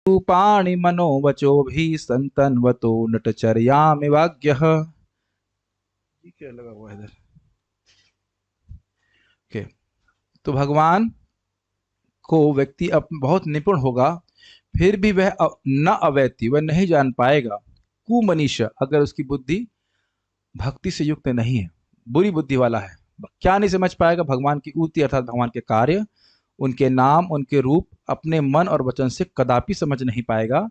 रूपाणि मनोवचोभिः संतन्वतो नटचर्यामि वाग्यः। ये क्या लगा हुआ है इधर? ओके, तो भगवान को व्यक्ति बहुत निपुण होगा, फिर भी वह न अवैति, वह नहीं जान पाएगा। कुमनीष, अगर उसकी बुद्धि भक्ति से युक्त नहीं है, बुरी बुद्धि वाला है, क्या नहीं समझ पाएगा? भगवान की ऊती अर्थात भगवान के कार्य, उनके नाम, उनके रूप अपने मन और वचन से कदापि समझ नहीं पाएगा।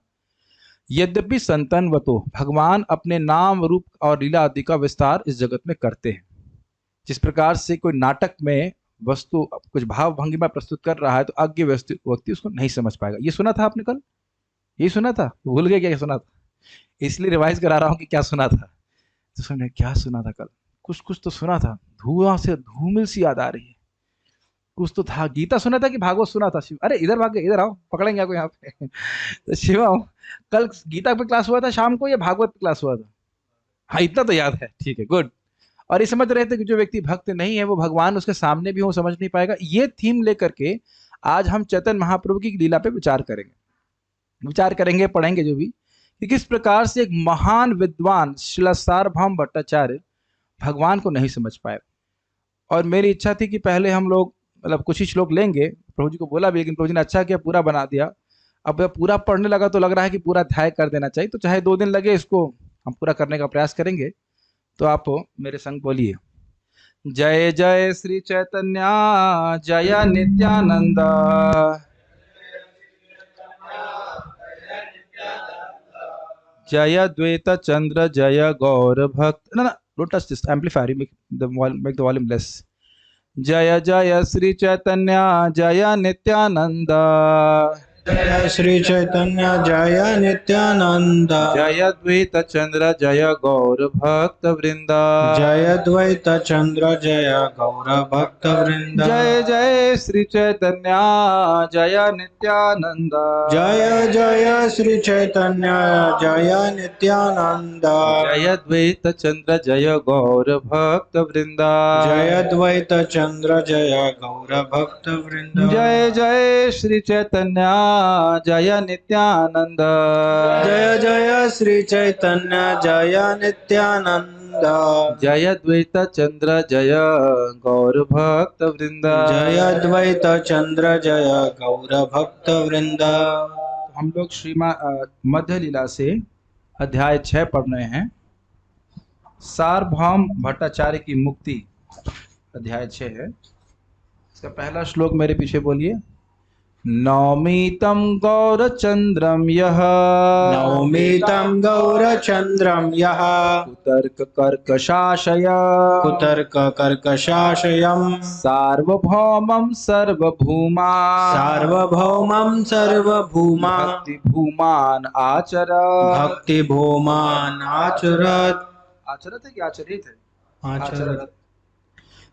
यद्यपि संतन्वतो, भगवान अपने नाम, रूप और लीला आदि का विस्तार इस जगत में करते हैं। जिस प्रकार से कोई नाटक में वस्तु कुछ भाव भंगिमा प्रस्तुत कर रहा है, तो अज्ञ व्यक्ति उसको नहीं समझ पाएगा। ये सुना था आपने कल? ये सुना था? भूल गए क्या सुना था? इसलिए रिवाइज करा रहा हूँ कि क्या सुना था। तो सुने, क्या सुना था कल? कुछ कुछ तो सुना था, धुआं से धूमिल सी याद आ रही है। कुछ तो था, गीता सुना था कि भागवत सुना था? शिव, अरे इधर भाग गए, इधर आओ, पकड़ेंगे आपको यहाँ पे। तो शिवा, कल गीता पे क्लास हुआ था शाम को या भागवत पे क्लास हुआ था? हाँ, इतना तो याद है, ठीक है, गुड। और ये समझ रहे थे कि जो व्यक्ति भक्त नहीं है वो भगवान उसके सामने भी हो समझ नहीं पाएगा। ये थीम लेकर के आज हम चैतन्य महाप्रभु की लीला पे विचार करेंगे, पढ़ेंगे जो भी, कि किस प्रकार से एक महान विद्वान श्रील सार्वभौम भट्टाचार्य भगवान को नहीं समझ पाए। और मेरी इच्छा थी कि पहले हम लोग मतलब कुछ ही श्लोक लेंगे, प्रभु जी को बोला भी, लेकिन प्रभु जी ने अच्छा किया, पूरा बना दिया। अब पूरा पढ़ने लगा तो लग रहा है कि पूरा अध्याय कर देना चाहिए, तो चाहे 2 दिन लगे, इसको हम पूरा करने का प्रयास करेंगे। तो आप मेरे संग बोलिए, जय जय श्री चैतन्य जय नित्यानंद, जय द्वैत चंद्र जय गौर भक्त। ना don't touch this amplifier, make the volume less. जय जय श्री चैतन्य जय नित्यानंद, जय श्री चैतन्य जय नित्यानंद, जय द्वैत चंद्र जय गौर भक्त वृंद, जय द्वैत चंद्र जय गौर भक्त वृंद। जय जय श्री चैतन्य जय नित्यानंद, जय जय श्री चैतन्य जय नित्यानंद, जय द्वैत चंद्र जय गौर भक्त वृंद, जय द्वैत चंद्र जय गौर भक्त वृंद। जय जय श्री चैतन्य जय नित्यानंद, जय जय श्री चैतन्य जय नित्यानंद, जय द्वैत चंद्र जय गौर भक्त वृंद, जय द्वैत चंद्र जय गौर भक्त वृंद। हम लोग मध्य लीला से अध्याय 6 पढ़ रहे हैं। सार्वभौम भट्टाचार्य की मुक्ति अध्याय 6 है। इसका पहला श्लोक मेरे पीछे बोलिए। नौमीतं गौरचंद्रम यः, नौमीतं गौरचंद्रम यः, कुतर्क कर्कशाशय, कुतर्क कर्कशाशयम्, सार्वभौमं सर्वभूमा, सार्वभौमं सर्वभूमा, भक्ति भूमान आचर, भक्ति भूमान आचरत्। आचरत है कि आचरित है? आचरत्।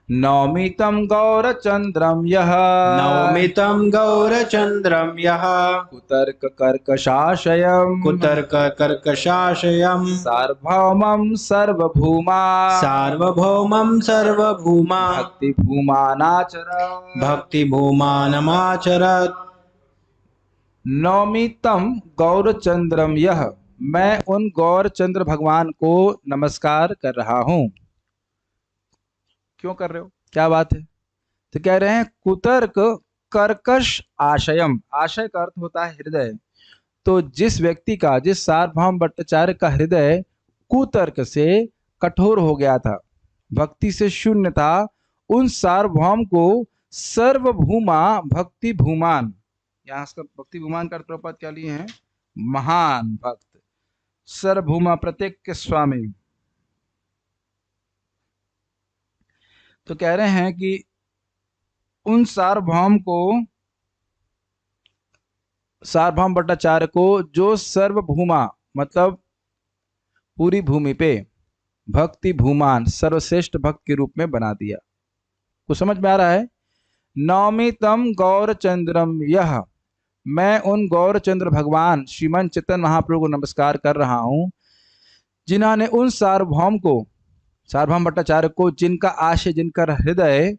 नौमितं गौरचंद्रम यः, नौमितं गौरचंद्रम यः, कुतर्क कर्कशाशयम्, कुतर्क कर्कशाशयम्, सार्वभौमं सर्वभूमा, सार्वभौमं सर्वभूमा, भक्ति भूमानाचर, भक्ति भूमानमाचरत्। नौमितं गौरचंद्रम यः, मैं उन गौरचंद्र भगवान को नमस्कार कर रहा हूँ। क्यों कर रहे हो, क्या बात है? तो कह रहे हैं कुतर्क कर्कश आशयम, आशय का अर्थ होता है हृदय। तो जिस व्यक्ति का, जिस सार्वभौम भट्टाचार्य का हृदय कुतर्क से कठोर हो गया था, भक्ति से शून्य था, उन सार्वभौम को सर्वभूमा भक्ति भूमान, यहाँ इसका भक्ति भूमान का प्रपद क्या लिए हैं? महान भक्त, सर्वभूमा प्रत्येक के स्वामी। तो कह रहे हैं कि उन सार्वभौम भट्टाचार्य को जो सर्वभूमा मतलब पूरी भूमि पे भक्ति भूमान सर्वश्रेष्ठ भक्त के रूप में बना दिया। कुछ समझ में आ रहा है? नौमितं गौरचंद्रम यह, मैं उन गौरचंद्र भगवान श्रीमन चैतन्य महाप्रभु को नमस्कार कर रहा हूं, जिन्होंने उन सार्वभौम भट्टाचार्य को, जिनका आशय, जिनका हृदय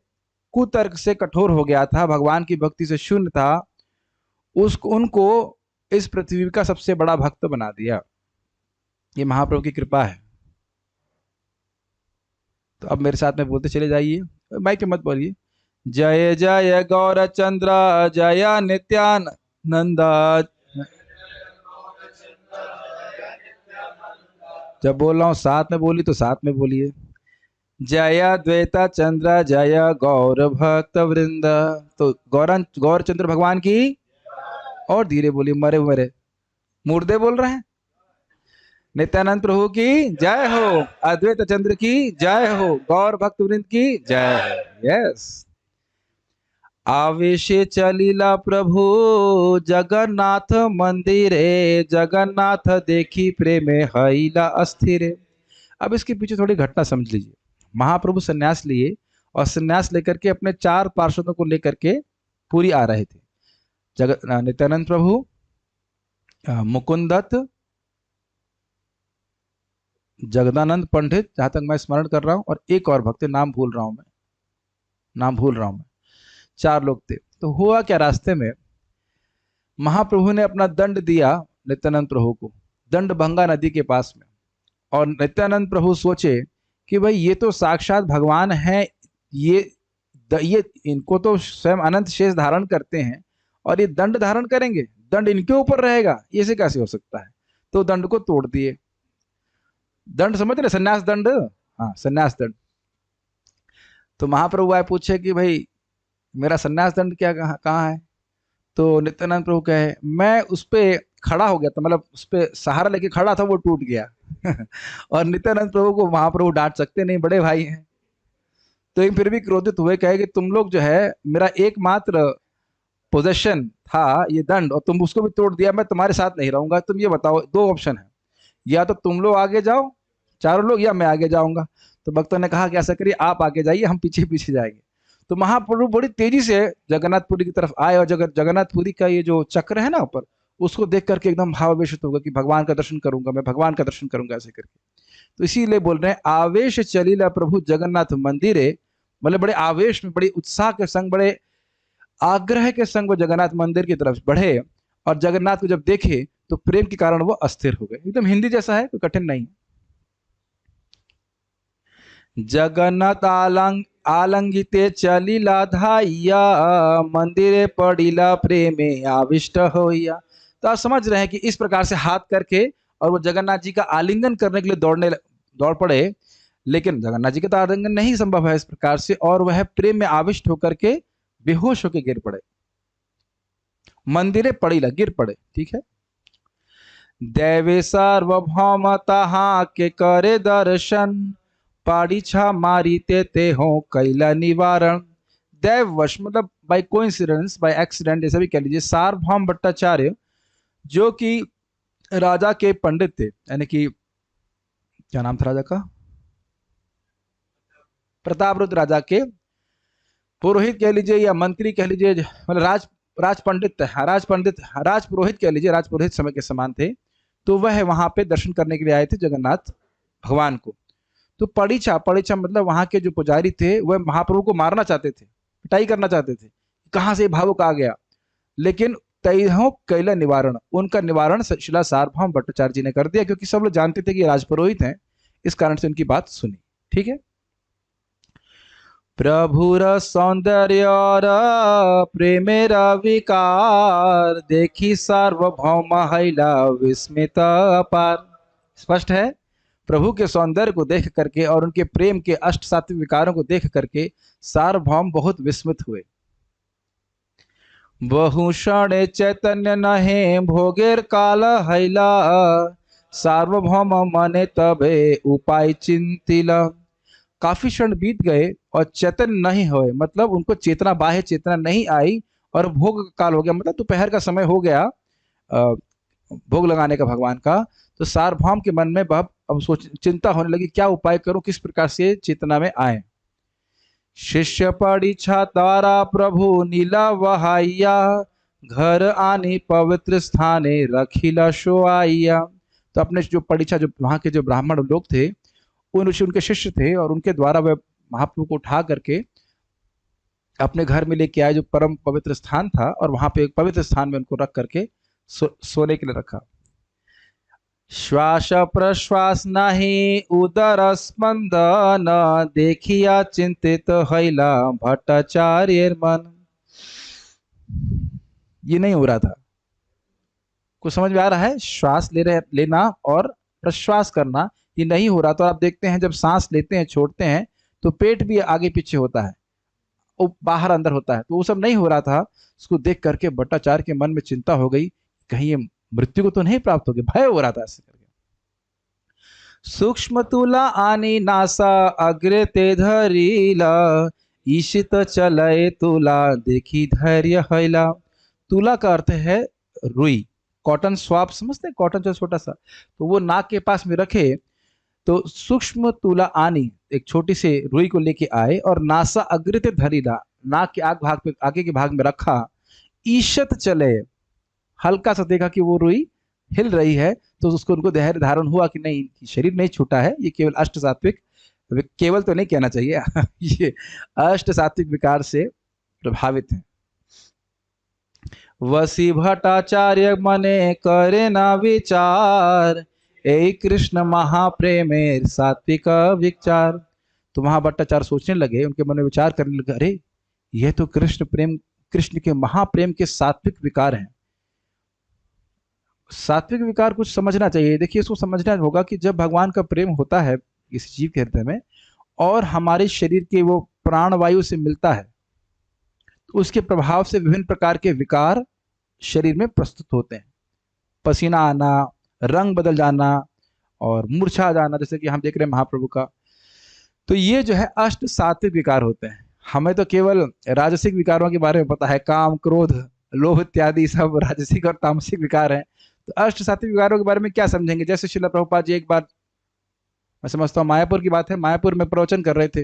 कुतर्क से कठोर हो गया था, भगवान की भक्ति से शून्य था, उनको इस पृथ्वी का सबसे बड़ा भक्त बना दिया। ये महाप्रभु की कृपा है। तो अब मेरे साथ में बोलते चले जाइए, माइक पे मत बोलिए। जय जय गौरचंद्र जय नित्यानंद। जब बोल रहा हूँ साथ में बोली तो साथ में बोलिए। जय द्वैता चंद्र जय गौर भक्त वृंद। तो गौरचंद्र भगवान की, और धीरे बोलिए, मरे मरे मुर्दे बोल रहे हैं। नित्यानंद प्रभु की जय हो, अद्वैत चंद्र की जय हो, गौर भक्त वृंद की जय हो। यस। आवेशे चलीला प्रभु जगन्नाथ मंदिरे, जगन्नाथ देखी प्रेमे हईला अस्थिरे। अब इसके पीछे थोड़ी घटना समझ लीजिए। महाप्रभु सन्यास लिए और सन्यास लेकर के अपने 4 पार्षदों को लेकर के पुरी आ रहे थे। नित्यानंद प्रभु, मुकुंद दत्त, जगदानंद पंडित, जहां तक मैं स्मरण कर रहा हूं, और एक और भक्त, नाम भूल रहा हूं मैं। 4 लोग थे। तो हुआ क्या, रास्ते में महाप्रभु ने अपना दंड दिया नित्यानंद प्रभु को, दंड भंगा नदी के पास में। और नित्यानंद प्रभु सोचे कि भाई ये तो साक्षात भगवान हैं, ये इनको तो स्वयं अनंत शेष धारण करते हैं और ये दंड धारण करेंगे, दंड इनके ऊपर रहेगा, ये से कैसे हो सकता है। तो दंड को तोड़ दिए। दंड समझ रहे, संन्यास दंड। हाँ, संन्यास दंड। तो महाप्रभु आए, पूछे कि भाई मेरा संन्यास दंड क्या कहाँ है। तो नित्यानंद प्रभु कहे, मैं उस पे खड़ा हो गया था, मतलब उस पे सहारा लेके खड़ा था, वो टूट गया। और नित्यानंद प्रभु को महाप्रभु डांट सकते नहीं, बड़े भाई हैं। तो ये फिर भी क्रोधित हुए, कहे कि तुम लोग जो है, मेरा एकमात्र पोजेशन था ये दंड, और तुम उसको भी तोड़ दिया, मैं तुम्हारे साथ नहीं रहूंगा। तुम ये बताओ, 2 ऑप्शन है, या तो तुम लोग आगे जाओ 4 लोग, या मैं आगे जाऊंगा। तो भक्तों ने कहा कि ऐसा करिए, आप आगे जाइए, हम पीछे पीछे जाएंगे। तो महाप्रभु बड़ी तेजी से जगन्नाथपुरी की तरफ आए, और जगन्नाथपुरी का ये जो चक्र है ना ऊपर, उसको देख करके एकदम भावावेशित होगा कि भगवान का दर्शन करूंगा, मैं भगवान का दर्शन करूंगा, ऐसे करके। तो इसीलिए बोल रहे हैं, आवेश चलीला प्रभु जगन्नाथ मंदिरे, मतलब बड़े आवेश में, बड़े उत्साह के संग, बड़े आग्रह के संग वो जगन्नाथ मंदिर की तरफ बढ़े। और जगन्नाथ को जब देखे तो प्रेम के कारण वो अस्थिर हो गए। एकदम हिंदी जैसा है, कोई कठिन नहीं। जगन्नाथ आलंगिते चलीला धाइया, मंदिरे पड़ीला प्रेमे आविष्ट होइया। तो आप समझ रहे हैं कि इस प्रकार से हाथ करके और वो जगन्नाथ जी का आलिंगन करने के लिए दौड़ पड़े। लेकिन जगन्नाथ जी का तो आलिंगन नहीं संभव है इस प्रकार से, और वह प्रेम में आविष्ट होकर के बेहोश होकर गिर पड़े, मंदिरे पड़ीला, गिर पड़े। ठीक है। दैवे सार्वभौम तहा के करे दर्शन, पाड़ीछा मारी ते हो कैला निवारण। दैववश मतलब बाय कोइंसिडेंस, बाय एक्सीडेंट, जैसा भी कह लीजिए, सार्वभौम भट्टाचार्य जो कि राजा के पंडित थे, यानी कि क्या नाम था राजा का, प्रतापरुद्र राजा के पुरोहित कह लीजिए या मंत्री कह लीजिए, मतलब राज पंडित, राज पुरोहित कह लीजिए, राज पुरोहित समय के समान थे। तो वह वहां पे दर्शन करने के लिए आए थे जगन्नाथ भगवान को। तो पड़ीछा मतलब वहां के जो पुजारी थे, वह महाप्रभु को मारना चाहते थे, पिटाई करना चाहते थे, कहां से भावुक आ गया। लेकिन तैहो कैला निवारण, उनका निवारण शिला सार्वभौम भट्टाचार्य जी ने कर दिया, क्योंकि सब लोग जानते थे कि राजपुरोहित हैं, इस कारण से उनकी बात सुनी। ठीक है। प्रभुर सौंदर्य और प्रेमेरा विकार, देखी सार्वभौम हैला विस्मित अपार। स्पष्ट है, प्रभु के सौंदर्य को देख करके और उनके प्रेम के अष्ट सात्विक विकारों को देख करके सार्वभौम बहुत विस्मित हुए। बहुषण चैतन्य नहे भोगेर काल हैला, सार्वभौम मने तबे उपाय चिंतिला। काफी क्षण बीत गए और चैतन्य नहीं हुए, मतलब उनको चेतना, बाह्य चेतना नहीं आई, और भोग काल हो गया, मतलब दोपहर का समय हो गया भोग लगाने का भगवान का। तो सार्वभौम के मन में अब चिंता होने लगी, क्या उपाय करूं, किस प्रकार से चेतना में आए। शिष्य परीक्षा द्वारा प्रभु नीला वहाइया, घर आनी पवित्र स्थाने रखिला शोआइया। तो अपने जो परीक्षा, जो वहां के जो ब्राह्मण लोग थे, उनके शिष्य थे, और उनके द्वारा वह महाप्रभु को उठा करके अपने घर में लेके आए, जो परम पवित्र स्थान था, और वहां पे एक पवित्र स्थान में उनको रख करके सोने के लिए रखा। श्वास प्रश्वास नहीं उदर स्पंदन, देखिया चिंतित हैला भट्टाचार्य मन। ये नहीं हो रहा था। कुछ समझ में आ रहा है? श्वास लेना और प्रश्वास करना ये नहीं हो रहा। तो आप देखते हैं जब सांस लेते हैं छोड़ते हैं तो पेट भी आगे पीछे होता है, वो बाहर अंदर होता है, तो वो सब नहीं हो रहा था। उसको देख करके भट्टाचार्य के मन में चिंता हो गई, कहीं ये मृत्यु को तो नहीं प्राप्त हो गया, भय हो रहा था ऐसे करके। सूक्ष्म तुला आनी नासा अग्रे ते धरीला, ईशित चलय तुला देखी धैर्य हैला। तुला का अर्थ है रुई, कॉटन स्वाप समझते हैं, कॉटन जो छोटा सा, तो वो नाक के पास में रखे। तो सूक्ष्म तुला आनी, एक छोटी सी रुई को लेके आए और नासा अग्रित धरीला, नाक के भाग पे आगे के भाग में रखा। ईशत चले, हल्का सा देखा कि वो रुई हिल रही है, तो उसको उनको धैर्य धारण हुआ कि नहीं, शरीर नहीं छूटा है, ये केवल अष्ट सात्विक, केवल तो नहीं कहना चाहिए ये अष्ट सात्विक विकार से प्रभावित है। वसी भट्टाचार्य मने करे ना विचार, ए कृष्ण महाप्रेमेर सात्विक विचार। तो वहां भट्टाचार्य सोचने लगे, उनके मन में विचार करने लगे, अरे यह तो कृष्ण प्रेम, कृष्ण के महाप्रेम के सात्विक विकार हैं। सात्विक विकार कुछ समझना चाहिए। देखिए इसको समझना होगा कि जब भगवान का प्रेम होता है किसी जीव के हृदय में और हमारे शरीर के वो प्राण वायु से मिलता है, तो उसके प्रभाव से विभिन्न प्रकार के विकार शरीर में प्रस्तुत होते हैं। पसीना आना, रंग बदल जाना और मूर्छा जाना, जैसे कि हम देख रहे हैं महाप्रभु का। तो ये जो है अष्ट सात्विक विकार होते हैं। हमें तो केवल राजसिक विकारों के बारे में पता है, काम क्रोध लोभ इत्यादि सब राजसिक और तामसिक विकार हैं। तो अष्ट सात्विक विकारों के बारे में क्या समझेंगे? जैसे श्रील प्रभुपाद जी एक बार, मैं समझता हूँ मायापुर की बात है, मायापुर में प्रवचन कर रहे थे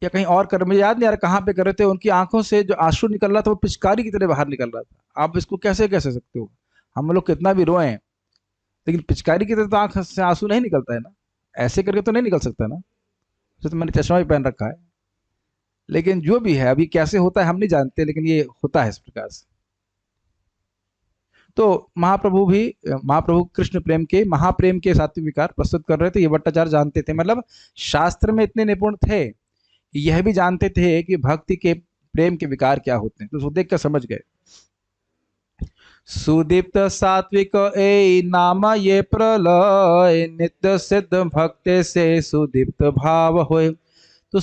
या कहीं और कर, मुझे याद नहीं आ रहा कहाँ पे कर रहे थे, उनकी आंखों से जो आंसू निकल रहा था वो पिचकारी की तरह बाहर निकल रहा था। आप इसको कैसे कह सकते हो? हम लोग कितना भी रोएं, लेकिन पिचकारी की तरह तो आंख से आंसू नहीं निकलता है ना, ऐसे करके तो नहीं निकल सकता ना। तो मैंने चश्मा भी पहन रखा है, लेकिन जो भी है अभी कैसे होता है हम नहीं जानते, लेकिन ये होता है इस प्रकार से। तो महाप्रभु कृष्ण प्रेम के महाप्रेम के सात्विक विकार प्रस्तुत कर रहे थे। ये भट्टाचार्य जानते थे, मतलब शास्त्र में इतने निपुण थे, यह भी जानते थे कि भक्ति के प्रेम के विकार क्या होते हैं, तो उसको देख कर समझ गए। सुदीप्त सात्विक ए नाम ये प्रलय, नित्य सिद्ध भक्ति से सुदीप्त भाव होए। तो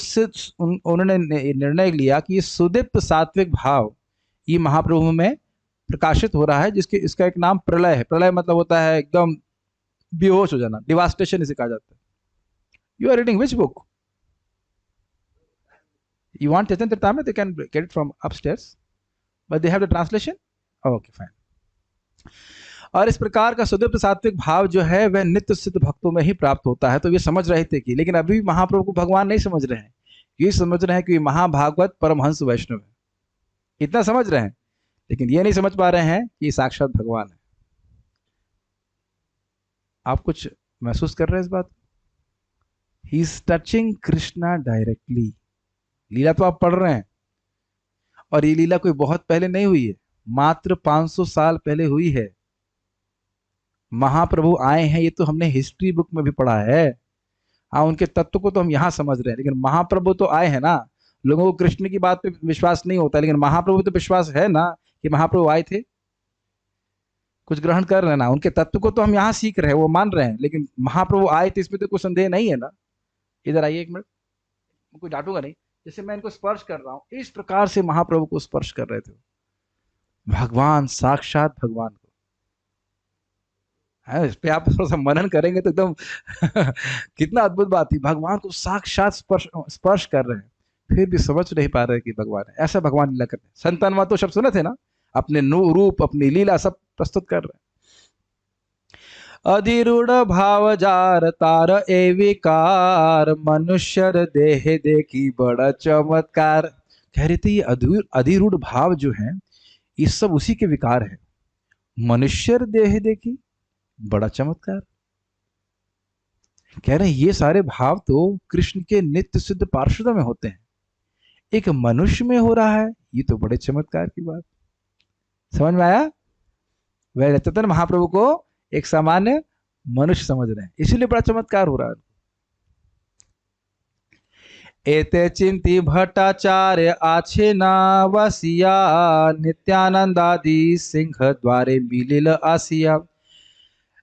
उन्होंने निर्णय लिया कि ये सुदीप्त सात्विक भाव ये महाप्रभु में प्रकाशित हो रहा है, जिसके इसका एक नाम प्रलय है। प्रलय मतलब होता है एकदम बेहोश हो जाना, डिवास्टेशन इसे कहा जाता है। You are reading which book? You want Chaitanya Charitamrita? They can get it from upstairs, but they have the translation. Oh, okay, fine. और इस प्रकार का सुदीप्त सात्विक भाव जो है वह नित्य सिद्ध भक्तों में ही प्राप्त होता है। तो ये समझ रहे थे कि, लेकिन अभी महाप्रभु को भगवान नहीं समझ रहे हैं, ये समझ रहे हैं कि महाभागवत परमहंस वैष्णव है, इतना समझ रहे हैं, लेकिन ये नहीं समझ पा रहे हैं कि साक्षात भगवान है। आप कुछ महसूस कर रहे हैं इस बात? He is touching Krishna directly. लीला तो आप पढ़ रहे हैं, और ये लीला कोई बहुत पहले नहीं हुई है, मात्र 500 साल पहले हुई है। महाप्रभु आए हैं, ये तो हमने हिस्ट्री बुक में भी पढ़ा है। हाँ, उनके तत्व को तो हम यहाँ समझ रहे हैं, लेकिन महाप्रभु तो आए हैं ना। लोगों को कृष्ण की बात पे विश्वास नहीं होता, लेकिन महाप्रभु तो विश्वास है ना कि महाप्रभु आए थे। कुछ ग्रहण कर रहे हैं ना, उनके तत्व को तो हम यहाँ सीख रहे हैं, वो मान रहे हैं, लेकिन महाप्रभु आए थे इसमें तो कोई संदेह नहीं है ना। इधर आइए एक मिनट, कोई डांटूंगा नहीं। जैसे मैं इनको स्पर्श कर रहा हूं, इस प्रकार से महाप्रभु को स्पर्श कर रहे थे, भगवान साक्षात भगवान को। है, इस पे आप थोड़ा सा मनन करेंगे तो एकदम कितना अद्भुत बात थी। भगवान को साक्षात स्पर्श कर रहे हैं, फिर भी समझ नहीं पा रहे कि भगवान है। ऐसा भगवान लीला करते हैं। संतान तो शब्द सुने थे ना, अपने रूप अपनी लीला सब प्रस्तुत कर रहे हैं। अधिरूढ़ भाव जार तार ए विकार, मनुष्य देह देखी बड़ा चमत्कार। कह रहे थे ये अधिरूढ़ भाव जो है ये सब उसी के विकार है। मनुष्य देह देखी बड़ा चमत्कार, कह रहे हैं ये सारे भाव तो कृष्ण के नित्य सिद्ध पार्षदों में होते हैं, एक मनुष्य में हो रहा है, ये तो बड़े चमत्कार की बात। समझ में आया? वह चैतन्य महाप्रभु को एक सामान्य मनुष्य समझ रहे हैं, इसीलिए बड़ा चमत्कार हो रहा है। एते चिंती भट्टाचार्य आछे ना वसिया, नित्यानंद आदि सिंह द्वारे मिलिल आसिया।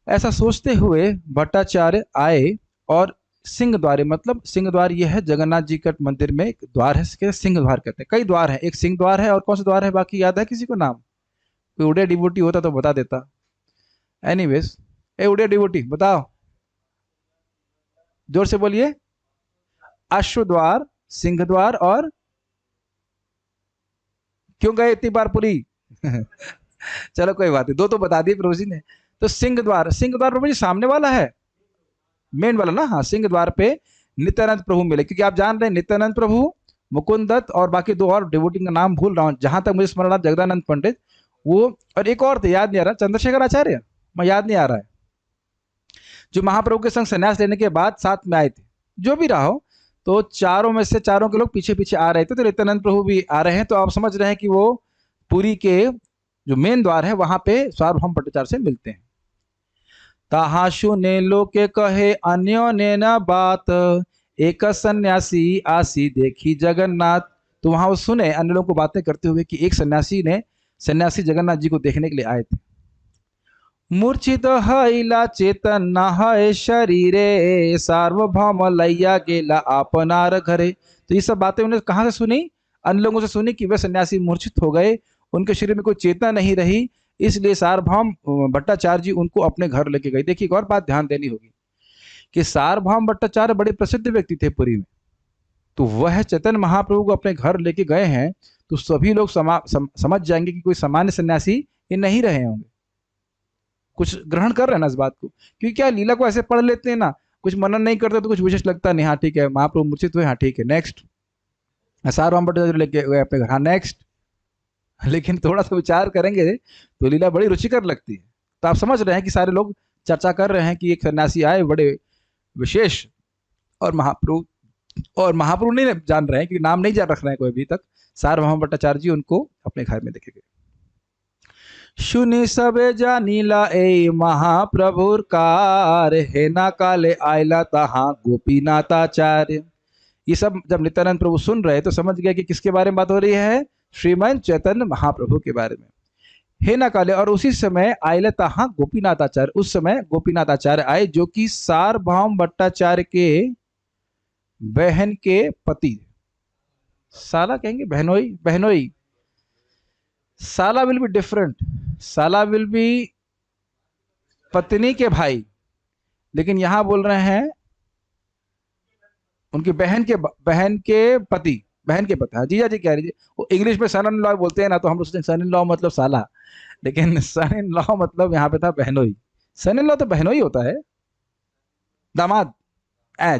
ऐसा सोचते हुए भट्टाचार्य आए और सिंह द्वारे, मतलब सिंह द्वार यह है जगन्नाथ जी का मंदिर में एक द्वार है, इसके सिंह द्वार कहते हैं। कई द्वार है, एक सिंह द्वार है, और कौन सा द्वार है बाकी याद है किसी को नाम? कोई उड़े डिवोटी होता तो बता देता। एनीवेज, ए उड़े डिवोटी बताओ, जोर से बोलिए। अश्व द्वार, सिंह द्वार, और क्यों गए इतनी बार पुरी? चलो कोई बात नहीं, दो तो बता दिए प्रभु जी ने। तो सिंह द्वार, सिंह द्वार प्रभु जी सामने वाला है, मेन वाला ना। हाँ, सिंह द्वार पे नित्यानंद प्रभु मिले, क्योंकि आप जान रहे हैं नित्यानंद प्रभु, मुकुंद दत्त और बाकी दो और डिवोटी का नाम भूल रहा हूँ, जहां तक मुझे स्मरण, जगदानंद पंडित वो, और एक और थे याद नहीं आ रहा, चंद्रशेखर आचार्य, मैं याद नहीं आ रहा है, जो महाप्रभु के संग संन्यास लेने के बाद साथ में आए थे। जो भी रहा हो, तो चारों में से चारों के लोग पीछे पीछे आ रहे थे, तो नित्यानंद प्रभु भी आ रहे हैं। तो आप समझ रहे हैं कि वो पुरी के जो मेन द्वार है वहां पे सार्वभौम भट्टाचार्य से मिलते हैं। ताहा सुने लोके कहे अन्यों ने न बात, एक सन्यासी आसी देखी जगन्नाथ। तो वहां वो सुने अन्य लोगों को बातें करते हुए कि एक सन्यासी जगन्नाथ जी को देखने के लिए आए थे। मूर्छित हईला चेतन न है शरीरे, सार्वभौम लैया गेला आपनार घरे। तो ये सब बातें उन्हें कहाँ से सुनी? अन्य लोगों से सुनी कि वे सन्यासी मूर्छित हो गए, उनके शरीर में कोई चेतना नहीं रही, इसलिए सार्वभौम भट्टाचार्य जी उनको अपने घर लेके गए। देखिए एक और बात ध्यान देनी होगी कि सार्वभौम भट्टाचार्य बड़े प्रसिद्ध व्यक्ति थे पुरी में, तो वह चैतन्य महाप्रभु को अपने घर लेके गए हैं, तो सभी लोग समझ जाएंगे कि कोई सामान्य सन्यासी ये नहीं रहे होंगे, कुछ ग्रहण कर रहे हैं ना इस बात को। क्योंकि क्या लीला को ऐसे पढ़ लेते हैं ना, कुछ मनन नहीं करते तो कुछ विशेष लगता नहीं। हाँ ठीक है, महाप्रभु मूर्छित हुए, हाँ ठीक है, नेक्स्ट। सार्वभौम भट्टाचार्य लेके गए अपने घर, हाँ नेक्स्ट। लेकिन थोड़ा सा विचार करेंगे तो लीला बड़ी रुचिकर लगती है। तो आप समझ रहे हैं कि सारे लोग चर्चा कर रहे हैं कि एक सन्यासी आए बड़े विशेष, और महाप्रभु नहीं जान रहे हैं, क्योंकि नाम नहीं जान रख रहे हैं कोई अभी तक। सार्वभौम भट्टाचार्य जी उनको अपने घर में देखे गए। सुनी सबे जानीला ए महाप्रभुर कार, हे ना काले आयला तहा गोपीनाथाचार्य। ये सब जब नित्यानंद प्रभु सुन रहे तो समझ गए कि किसके बारे में बात हो रही है? श्रीमान चैतन्य महाप्रभु के बारे में। हे ना काले, और उसी समय आयला तहा गोपीनाथाचार्य, उस समय गोपीनाथाचार्य आए, जो कि सार्वभौम भट्टाचार्य के बहन के पति, साला कहेंगे बहनोई, बहनोई, साला विल बी डिफरेंट, साला विल बी पत्नी के भाई, लेकिन यहां बोल रहे हैं उनकी बहन के पति, बहन के पति। हाँ जीजा जी कह रही, वो इंग्लिश में सन इन लॉ बोलते हैं ना, तो हम लोग सन इन लॉ मतलब साला, लेकिन सन इन लॉ मतलब यहाँ पे था बहनोई। सन इन लॉ तो बहनोई होता है, दामाद,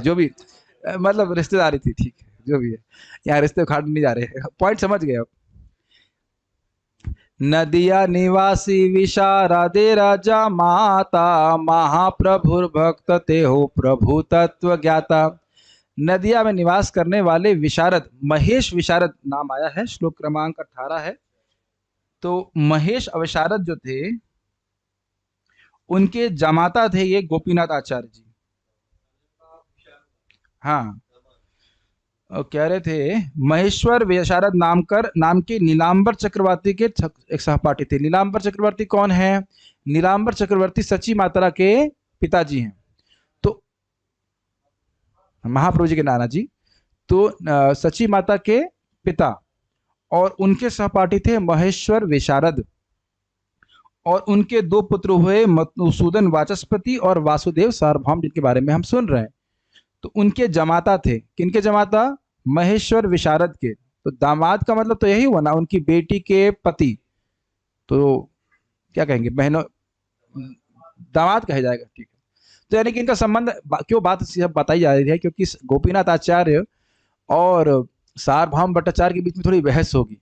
जो भी मतलब रिश्तेदारी थी, ठीक है जो भी है, यहाँ रिश्ते उखाड़ नहीं जा रहे, पॉइंट समझ गए आप। नदिया निवासी विशारदे राजा माता, महाप्रभुर भक्त ते हो प्रभु तत्व ज्ञाता। नदिया में निवास करने वाले विशारद, महेश विशारद नाम आया है, श्लोक क्रमांक 18 है। तो महेश अविशारद जो थे, उनके जमाता थे ये गोपीनाथ आचार्य जी। हाँ, और कह रहे थे महेश्वर विशारद नाम के नीलांबर चक्रवर्ती के एक सहपाठी थे। नीलांबर चक्रवर्ती कौन है? नीलांबर चक्रवर्ती सची मात्रा के पिताजी हैं, तो महाप्रभु जी के नाना जी, तो सची माता के पिता, और उनके सहपाठी थे महेश्वर विशारद, और उनके दो पुत्र हुए मधुसूदन वाचस्पति और वासुदेव सार्वभौम, जिनके बारे में हम सुन रहे हैं। तो उनके जमाता थे, किनके जमाता? महेश्वर विशारद के। तो दामाद का मतलब तो यही हुआ ना, उनकी बेटी के पति, तो क्या कहेंगे, बहनों, दामाद कहा जाएगा, ठीक है। तो यानी कि इनका संबंध, क्यों बात बताई जा रही है, क्योंकि गोपीनाथ आचार्य और सार्वभौम भट्टाचार्य के बीच में थोड़ी बहस होगी,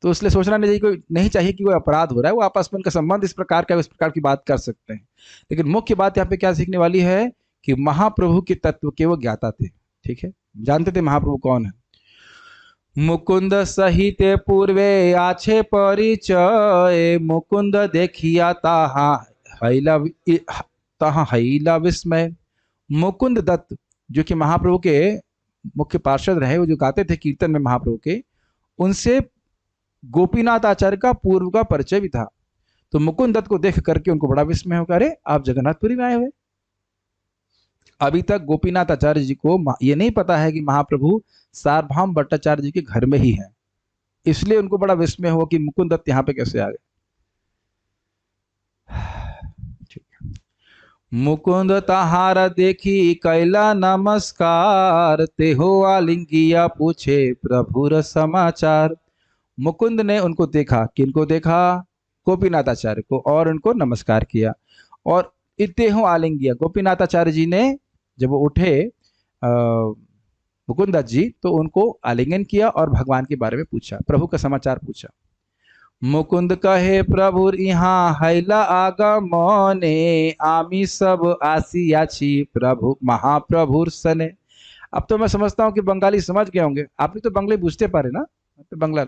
तो इसलिए सोचना नहीं चाहिए कि कोई अपराध हो रहा है, वो आपस में उनका संबंध इस प्रकार का, इस प्रकार की बात कर सकते हैं। लेकिन मुख्य बात यहाँ पे क्या सीखने वाली है कि महाप्रभु के तत्व के वो ज्ञाता थे, ठीक है, जानते थे महाप्रभु कौन है। मुकुंद सहित पूर्वे आछे परिचय, मुकुंद देखिया ताहा हैला विस्मय। मुकुंद दत्त जो कि महाप्रभु के मुख्य पार्षद रहे, वो जो गाते थे कीर्तन में महाप्रभु के, उनसे गोपीनाथ आचार्य का पूर्व का परिचय भी था। तो मुकुंद दत्त को देख करके उनको बड़ा विस्मय होगा, अरे आप जगन्नाथपुरी में आए हुए। अभी तक गोपीनाथ आचार्य जी को ये नहीं पता है कि महाप्रभु सार्वभौम भट्टाचार्य जी के घर में ही है, इसलिए उनको बड़ा विस्मय हुआ कि मुकुंद दत्त यहाँ पे कैसे आ गए। मुकुंद तहारा देखी कैला नमस्कार, ते हो आलिंगिया पूछे प्रभुर समाचार। मुकुंद ने उनको देखा, किनको देखा? गोपीनाथ आचार्य को, और उनको नमस्कार किया। और इते हो आलिंगिया, गोपीनाथ आचार्य जी ने जब वो उठे मुकुंद दत्त जी, तो उनको आलिंगन किया और भगवान के बारे में पूछा, प्रभु का समाचार पूछा। मुकुंद कहे प्रभुर यहाँ हैला आगमने, आमी सब आसियाची प्रभु महाप्रभुर सने। अब तो मैं समझता हूँ कि बंगाली समझ गए होंगे, आपने तो बंगाली पूछते पारे ना, तो बंगला।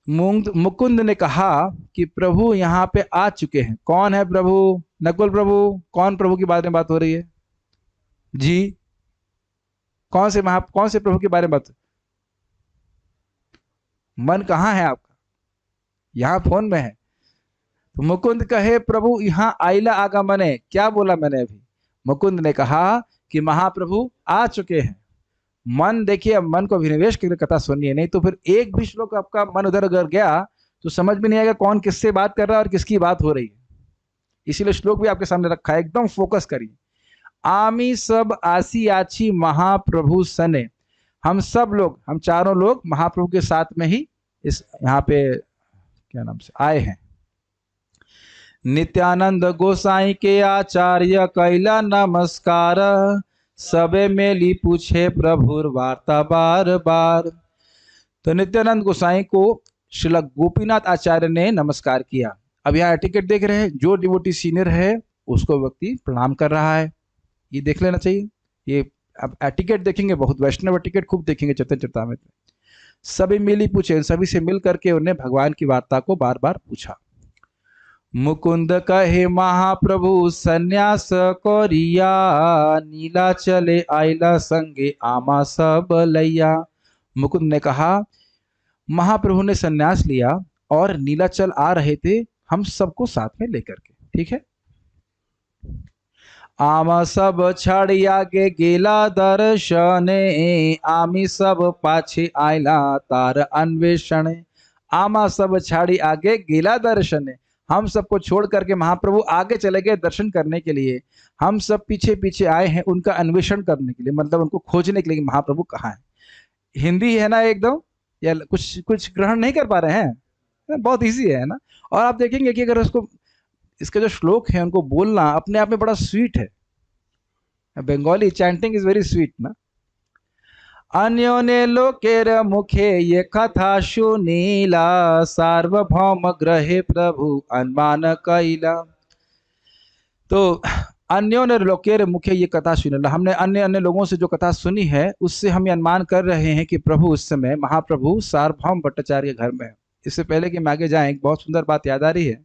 मुकुंद ने कहा कि प्रभु यहाँ पे आ चुके हैं। कौन है प्रभु? नकुल प्रभु। कौन प्रभु की बारे में बात हो रही है जी? कौन से प्रभु के बारे में बात? मन कहाँ है आपका? यहाँ फोन में है। तो मुकुंद कहे प्रभु यहाँ आइला आगमने। क्या बोला मैंने अभी? मुकुंद ने कहा कि महाप्रभु आ चुके हैं। मन देखिए, अब मन को अभिनिवेश करके कथा सुनिए, नहीं तो फिर एक भी श्लोक आपका मन उधर उधर गया तो समझ में नहीं आएगा कौन किससे बात कर रहा है और किसकी बात हो रही है। इसीलिए श्लोक भी आपके सामने रखा है, एकदम फोकस करिए। आमी सब आसी आची महाप्रभु सने, हम सब लोग, हम चारों लोग महाप्रभु के साथ में ही इस यहाँ पे क्या नाम से आए हैं। नित्यानंद गोसाई के आचार्य कैला नमस्कार, सबे मेली पूछे प्रभुर वार्ता बार बार। तो नित्यानंद गोसाई को श्रील गोपीनाथ आचार्य ने नमस्कार किया। अब यहाँ टिकट देख रहे हैं, जो डिवोटी सीनियर है उसको व्यक्ति प्रणाम कर रहा है, ये देख लेना चाहिए। ये अब टिकट देखेंगे, बहुत वैष्णव टिकट खूब देखेंगे चैतन्य चरितामृत में। सभी मिली पूछे, सभी से मिल करके उन्हें भगवान की वार्ता को बार बार पूछा। मुकुंद कहे महाप्रभु सन्यास कोरिया, नीला चले आइला संगे आमा सब लैया। मुकुंद ने कहा महाप्रभु ने सन्यास लिया और नीलाचल आ रहे थे हम सबको साथ में लेकर के, ठीक है। आमा सब छाड़ी आगे गेला दर्शने, आमी सब पाछे आइला तार अन्वेषण। आमा सब छाड़ी आगे गेला दर्शने, हम सबको छोड़ करके महाप्रभु आगे चले गए दर्शन करने के लिए। हम सब पीछे पीछे आए हैं उनका अन्वेषण करने के लिए, मतलब उनको खोजने के लिए महाप्रभु कहाँ हैं। हिंदी है ना एकदम, या कुछ ग्रहण नहीं कर पा रहे हैं? बहुत इजी है ना। और आप देखेंगे कि अगर उसको, इसके जो श्लोक है उनको बोलना अपने आप में बड़ा स्वीट है। Bengali chanting is very sweet ना। अन्योने लोकेर मुखे ये कथा सुनीला, सार्वभौम ग्रहे प्रभु अनुमान कैला। तो अन्योने लोकेर मुखे ये कथा सुनीला, हमने अन्य अन्य लोगों से जो कथा सुनी है उससे हम ये अनुमान कर रहे हैं कि प्रभु उस समय महाप्रभु सार्वभौम भट्टाचार्य के घर में है। इससे पहले कि हम आगे जाएं, एक बहुत सुंदर बात याद आ रही है।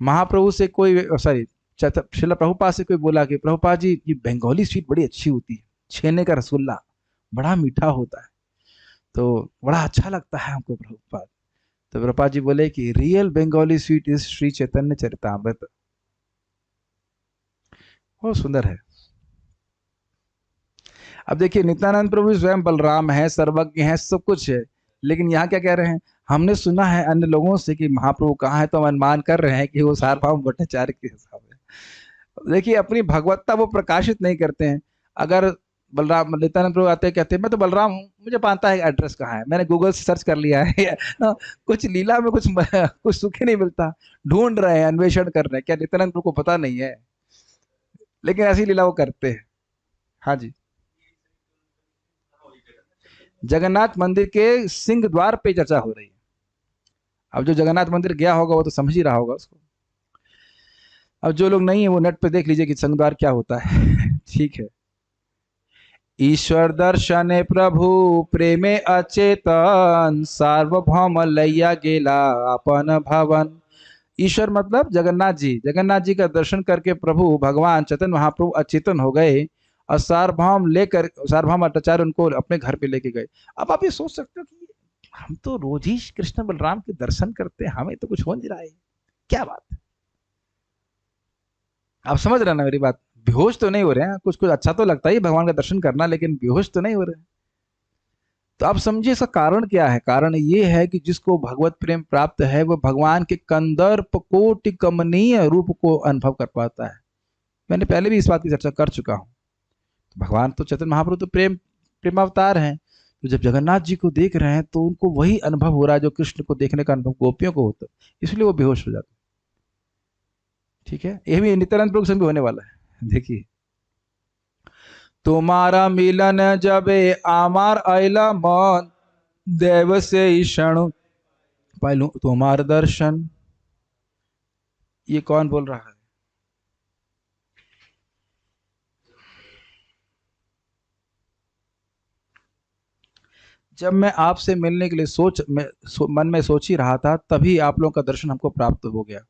महाप्रभु से कोई, सॉरी, श्रील प्रभुपाद से कोई बोला कि प्रभुपाद जी ये बंगाली स्वीट बड़ी अच्छी होती है, छेने का रसगुल्ला बड़ा मीठा होता है, तो बड़ा अच्छा लगता है हमको प्रभुपाद। तो प्रभुपाद जी बोले कि real Bengali sweet is Shri Chaitanya Charitamrita. बहुत सुंदर है। अब देखिए नित्यानंद प्रभु स्वयं बलराम है, सर्वज्ञ है, सब कुछ है, लेकिन यहाँ क्या कह रहे हैं, हमने सुना है अन्य लोगों से कि महाप्रभु कहाँ है, तो हम अनुमान कर रहे हैं कि वो सार्वभौम भट्टाचार्य के हिसाब है। देखिए अपनी भगवत्ता वो प्रकाशित नहीं करते हैं। अगर बलराम नित्यानंद प्रभु आते कहते हैं मैं तो बलराम हूँ, मुझे पता है एड्रेस कहाँ है, मैंने गूगल से सर्च कर लिया है ना, कुछ लीला में कुछ सुख ही नहीं मिलता, ढूंढ रहे हैं, अन्वेषण कर रहे हैं। क्या नित्यानंद प्रभु को पता नहीं है? लेकिन ऐसी लीला वो करते हैं। हाँ जी, जगन्नाथ मंदिर के सिंह द्वार पे चर्चा हो रही है। अब जो जगन्नाथ मंदिर गया होगा वो तो समझ ही रहा होगा उसको। अब जो लोग नहीं है वो नेट पे देख लीजिए कि सिंह द्वार क्या होता है ठीक है। ईश्वर दर्शने प्रभु प्रेमे अचेतन सार्वभौम लैया गेला अपन भवन। ईश्वर मतलब जगन्नाथ जी। जगन्नाथ जी का दर्शन करके प्रभु भगवान चैतन्य महाप्रभु अचेतन हो गए और सार्वभौम भट्टाचार्य उनको अपने घर पे लेके गए। अब आप ये सोच सकते हो कि हम तो रोज ही कृष्ण बलराम के दर्शन करते हैं, हमें तो कुछ हो नहीं रहा है, क्या बात है। आप समझ रहे हैं ना मेरी बात? बेहोश तो नहीं हो रहे हैं, कुछ कुछ अच्छा तो लगता है भगवान का दर्शन करना, लेकिन बेहोश तो नहीं हो रहे हैं। तो आप समझिए इसका कारण क्या है। कारण ये है कि जिसको भगवत प्रेम प्राप्त है वह भगवान के कंदर्प कोटि कमनीय रूप को अनुभव कर पाता है। मैंने पहले भी इस बात की चर्चा कर चुका हूँ। तो भगवान तो चैतन्य महाप्रभु तो प्रेमावतार हैं। तो जब जगन्नाथ जी को देख रहे हैं तो उनको वही अनुभव हो रहा है जो कृष्ण को देखने का अनुभव गोपियों को होता है, इसलिए वो बेहोश हो जाते। ठीक है, ये भी नित्यानंद प्रभु से भी होने वाला है। देखिए, तुम्हारा मिलन जबे आमार अला मन देव से ईषण पालू तुम्हार दर्शन। ये कौन बोल रहा है? जब मैं आपसे मिलने के लिए मन में सोच ही रहा था, तभी आप लोगों का दर्शन हमको प्राप्त हो गया।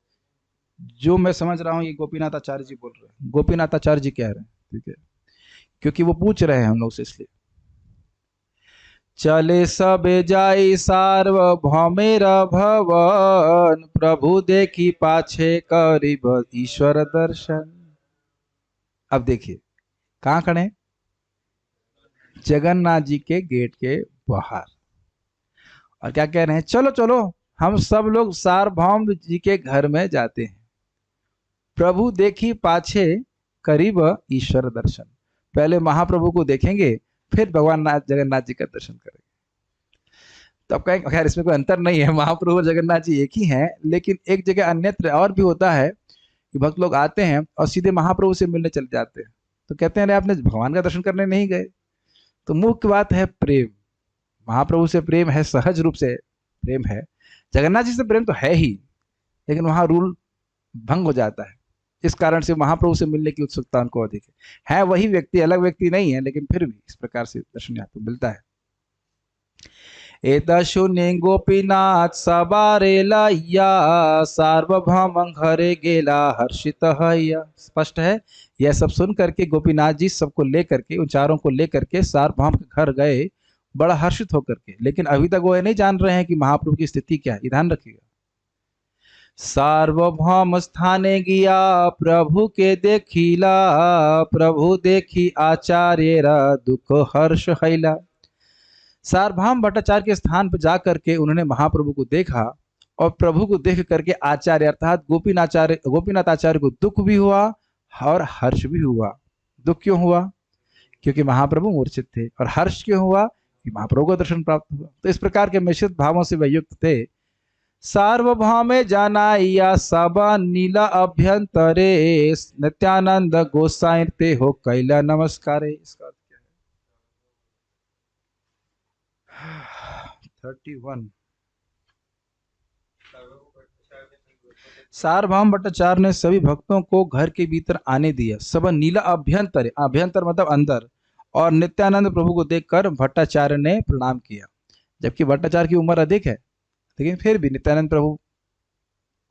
जो मैं समझ रहा हूँ ये गोपीनाथ आचार्य जी बोल रहे हैं, गोपीनाथ आचार्य जी कह रहे हैं। ठीक है, क्योंकि वो पूछ रहे हैं हम लोग से, इसलिए। चले सबे जाई सार्वभौमेर भवन प्रभु देखी पाछे करीब ईश्वर दर्शन। अब देखिए कहाँ खड़े हैं? जगन्नाथ जी के गेट के बाहर। और क्या कह रहे हैं? चलो चलो हम सब लोग सार्वभौम जी के घर में जाते हैं, प्रभु देखी पाछे करीब ईश्वर दर्शन। पहले महाप्रभु को देखेंगे, फिर भगवान जगन्नाथ जी का दर्शन करेंगे। तो अब कहेंगे खैर इसमें कोई अंतर नहीं है, महाप्रभु और जगन्नाथ जी एक ही हैं, लेकिन एक जगह अन्यत्र और भी होता है कि भक्त लोग आते हैं और सीधे महाप्रभु से मिलने चले जाते हैं। तो कहते हैं अरे आपने भगवान का दर्शन करने नहीं गए। तो मुख्य बात है प्रेम। महाप्रभु से प्रेम है, सहज रूप से प्रेम है। जगन्नाथ जी से प्रेम तो है ही, लेकिन वहां रूल भंग हो जाता है। इस कारण से महाप्रभु से मिलने की उत्सुकता उनको अधिक है वही व्यक्ति, अलग व्यक्ति नहीं है, लेकिन फिर भी इस प्रकार से दर्शन यहाँ तो मिलता है। एतशुनि गोपीनाथ सबारे लैया सार्वभौम घरे गेला हर्षित हैया। स्पष्ट है, यह सब सुन करके गोपीनाथ जी सबको लेकर के, उन चारों को लेकर के सार्वभौम के घर गए बड़ा हर्षित होकर के। लेकिन अभी तक वो ये नहीं जान रहे हैं कि महाप्रभु की स्थिति क्या है, ये ध्यान रखिएगा। सार्वभौम स्थाने गया प्रभु के देखिला प्रभु देखी आचार्य दुख हर्ष हैला। सार्वभौम भट्टाचार्य के स्थान पर जाकर के उन्होंने महाप्रभु को देखा और प्रभु को देख करके आचार्य अर्थात गोपीनाथ आचार्य को दुख भी हुआ और हर्ष भी हुआ। दुख क्यों हुआ? क्योंकि महाप्रभु मूर्छित थे। और हर्ष क्यों हुआ? कि महाप्रभु को दर्शन प्राप्त हुआ। तो इस प्रकार के मिश्रित भावों से वह युक्त थे। सार्वभौमे जानाइया सब नीला अभ्यंतरे नित्यानंद गोसाई ते हो कैला नमस्कारे। इसका 31 सार्वभौम भट्टाचार्य ने सभी भक्तों को घर के भीतर आने दिया। सब नीला अभ्यंतर, अभ्यंतर मतलब अंदर। और नित्यानंद प्रभु को देखकर भट्टाचार्य ने प्रणाम किया। जबकि भट्टाचार्य की उम्र अधिक है, लेकिन फिर भी नित्यानंद प्रभु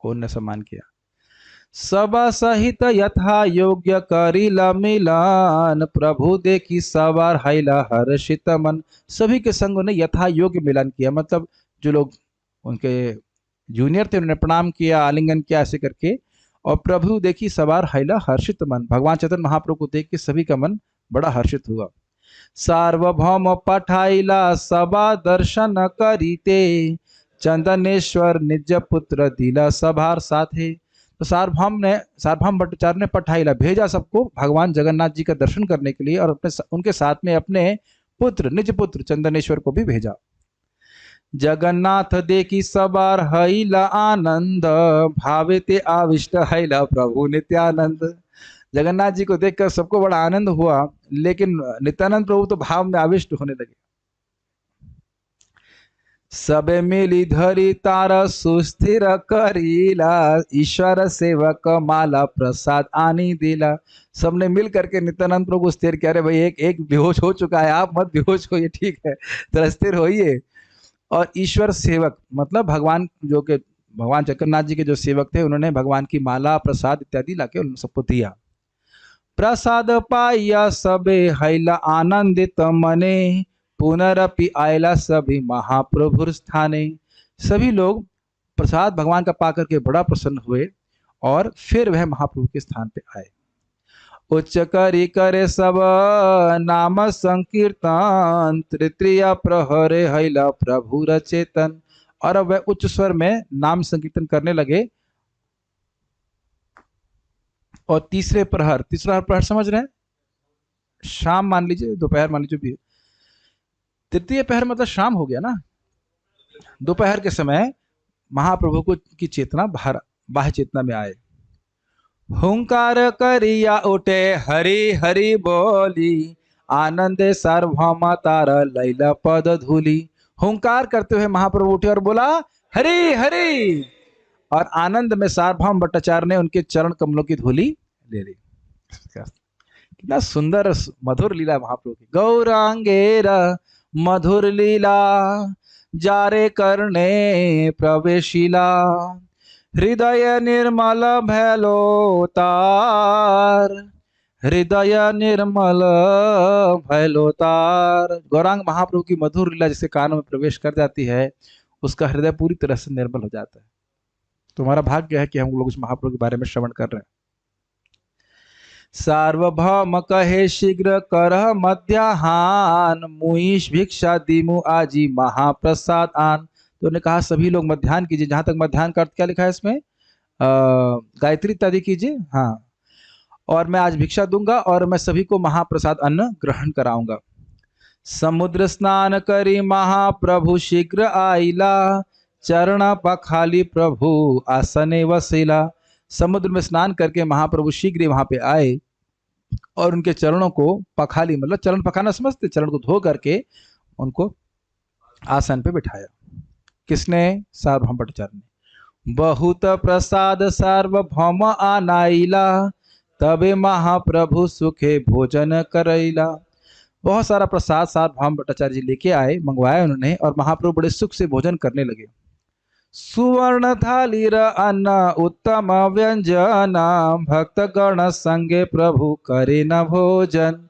को उन्होंने सम्मान किया। सभा सहित यथा योग्य करिला मिलन प्रभु देखी सवार हैला हर्षित मन। सभी के संग उन्हें यथा योग्य मिलन किया, मतलब जो लोग उनके जूनियर थे उन्होंने प्रणाम किया, आलिंगन किया, ऐसे करके। और प्रभु देखी सवार हैला हर्षित मन, भगवान चैतन्य महाप्रभु को देख के सभी का मन बड़ा हर्षित हुआ। सार्वभौम पठाइला सभा दर्शन करीते चंदनेश्वर निज पुत्र दिला सभार साथे। तो सार्वभौम भट्टाचार्य ने पठाइला भेजा सबको भगवान जगन्नाथ जी का दर्शन करने के लिए, और उनके साथ में अपने पुत्र निज पुत्र चंदनेश्वर को भी भेजा। जगन्नाथ देखी सबार हैला आनंद भावे ते आविष्ट हैला प्रभु नित्यानंद। जगन्नाथ जी को देखकर सबको बड़ा आनंद हुआ, लेकिन नित्यानंद प्रभु तो भाव में आविष्ट होने लगे। सबे मिली धरी तार सुस्थिर करीला, ईश्वर सेवक माला प्रसाद आनी दिला। सबने मिल करके नित्यानंद प्रभु को स्थिर किया, अरे भाई एक एक बेहोश हो चुका है, आप मत बेहोश होइए, ठीक है, जरा स्थिर होइए। और ईश्वर सेवक मतलब भगवान, जो के भगवान जगन्नाथ जी के जो सेवक थे, उन्होंने भगवान की माला प्रसाद इत्यादि लाके उन सबको दिया। प्रसाद पाइया सबे हैला आनंदित मने, पुनरपि आयला सभी महाप्रभुर स्थाने। सभी लोग प्रसाद भगवान का पा करके बड़ा प्रसन्न हुए और फिर वह महाप्रभु के स्थान पे आए। उच्च करी करे सब नाम संकीर्तन, तृतीय प्रहरे हैला प्रभु रचेतन। और अब वह उच्च स्वर में नाम संकीर्तन करने लगे। और तीसरा प्रहर समझ रहे हैं, शाम मान लीजिए, दोपहर मान लीजिए भी, तृतीय प्रहर मतलब शाम हो गया ना, दोपहर के समय महाप्रभु को की चेतना बाह्य चेतना में आए। हुंकार करिया उठे हरि हरि बोली, आनंद सार्वभौम तार लैला पद धूली। हुंकार करते हुए महाप्रभु उठे और बोला हरि हरि, और आनंद में सार्वभौम भट्टाचार्य ने उनके चरण कमलों की धूली ले ली। कितना सुंदर मधुर लीला महाप्रभु की। गौरांगेर मधुर लीला, जारे करने प्रवेशिला, हृदय निर्मल भैलो तार, हृदय निर्मल भैलो तार। गौरांग महाप्रभु की मधुर लीला जिसके कानों में प्रवेश कर जाती है, उसका हृदय पूरी तरह से निर्मल हो जाता है। तुम्हारा भाग्य है कि हम लोग उस महाप्रभु के बारे में श्रवण कर रहे हैं। सार्वभौम कहे शीघ्र करह मध्याहान, मुईश भिक्षा दीमु आजी महाप्रसाद आन। तो उन्होंने कहा सभी लोग मध्याह्न कीजिए। जहां तक मध्याह्न का अर्थ क्या लिखा है इसमें, गायत्री इत्यादि कीजिए, हाँ, और मैं आज भिक्षा दूंगा और मैं सभी को महाप्रसाद अन्न ग्रहण कराऊंगा। समुद्र स्नान करी महाप्रभु शीघ्र आइला, चरण पखाली प्रभु आसने वसीला। समुद्र में स्नान करके महाप्रभु शीघ्र ही वहां पे आए और उनके चरणों को पखाली मतलब चरण पखाना समझते, चरण को धो करके उनको आसन पे बिठाया। किसने? सार्वभौम भट्टाचार्य ने। बहुत प्रसाद सार्वभौम आनाइला, तबे महाप्रभु सुखे भोजन करैला। बहुत सारा प्रसाद सार्वभौम भट्टाचार्य जी लेके आए, मंगवाया उन्होंने, और महाप्रभु बड़े सुख से भोजन करने लगे। सुवर्ण थाली र अन्न उत्तम व्यंजन, भक्त गण संगे प्रभु करे न भोजन।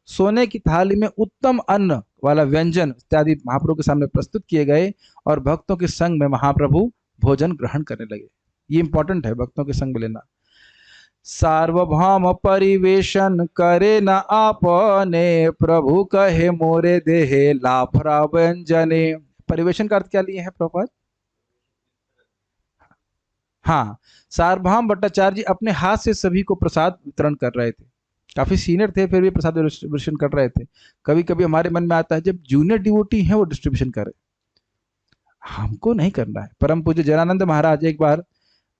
सोने की थाली में उत्तम अन्न वाला व्यंजन इत्यादि महाप्रभु के सामने प्रस्तुत किए गए और भक्तों के संग में महाप्रभु भोजन ग्रहण करने लगे। ये इंपॉर्टेंट है, भक्तों के संग में लेना। सार्वभौम परिवेशन करे न आपने, प्रभु कहे मोरे देहे लाफरा व्यंजने। परिवेशन का अर्थ क्या लिए है प्रभुपाद? हाँ, सार्वभौम भट्टाचार्य जी अपने हाथ से सभी को प्रसाद वितरण कर रहे थे। काफी सीनियर थे, फिर भी प्रसाद डिस्ट्रीब्यूशन कर रहे थे। कभी कभी हमारे मन में आता है जब जूनियर डिवोटी हैं वो डिस्ट्रीब्यूशन करे, हमको नहीं करना है। परम पूज्य जनानंद महाराज एक बार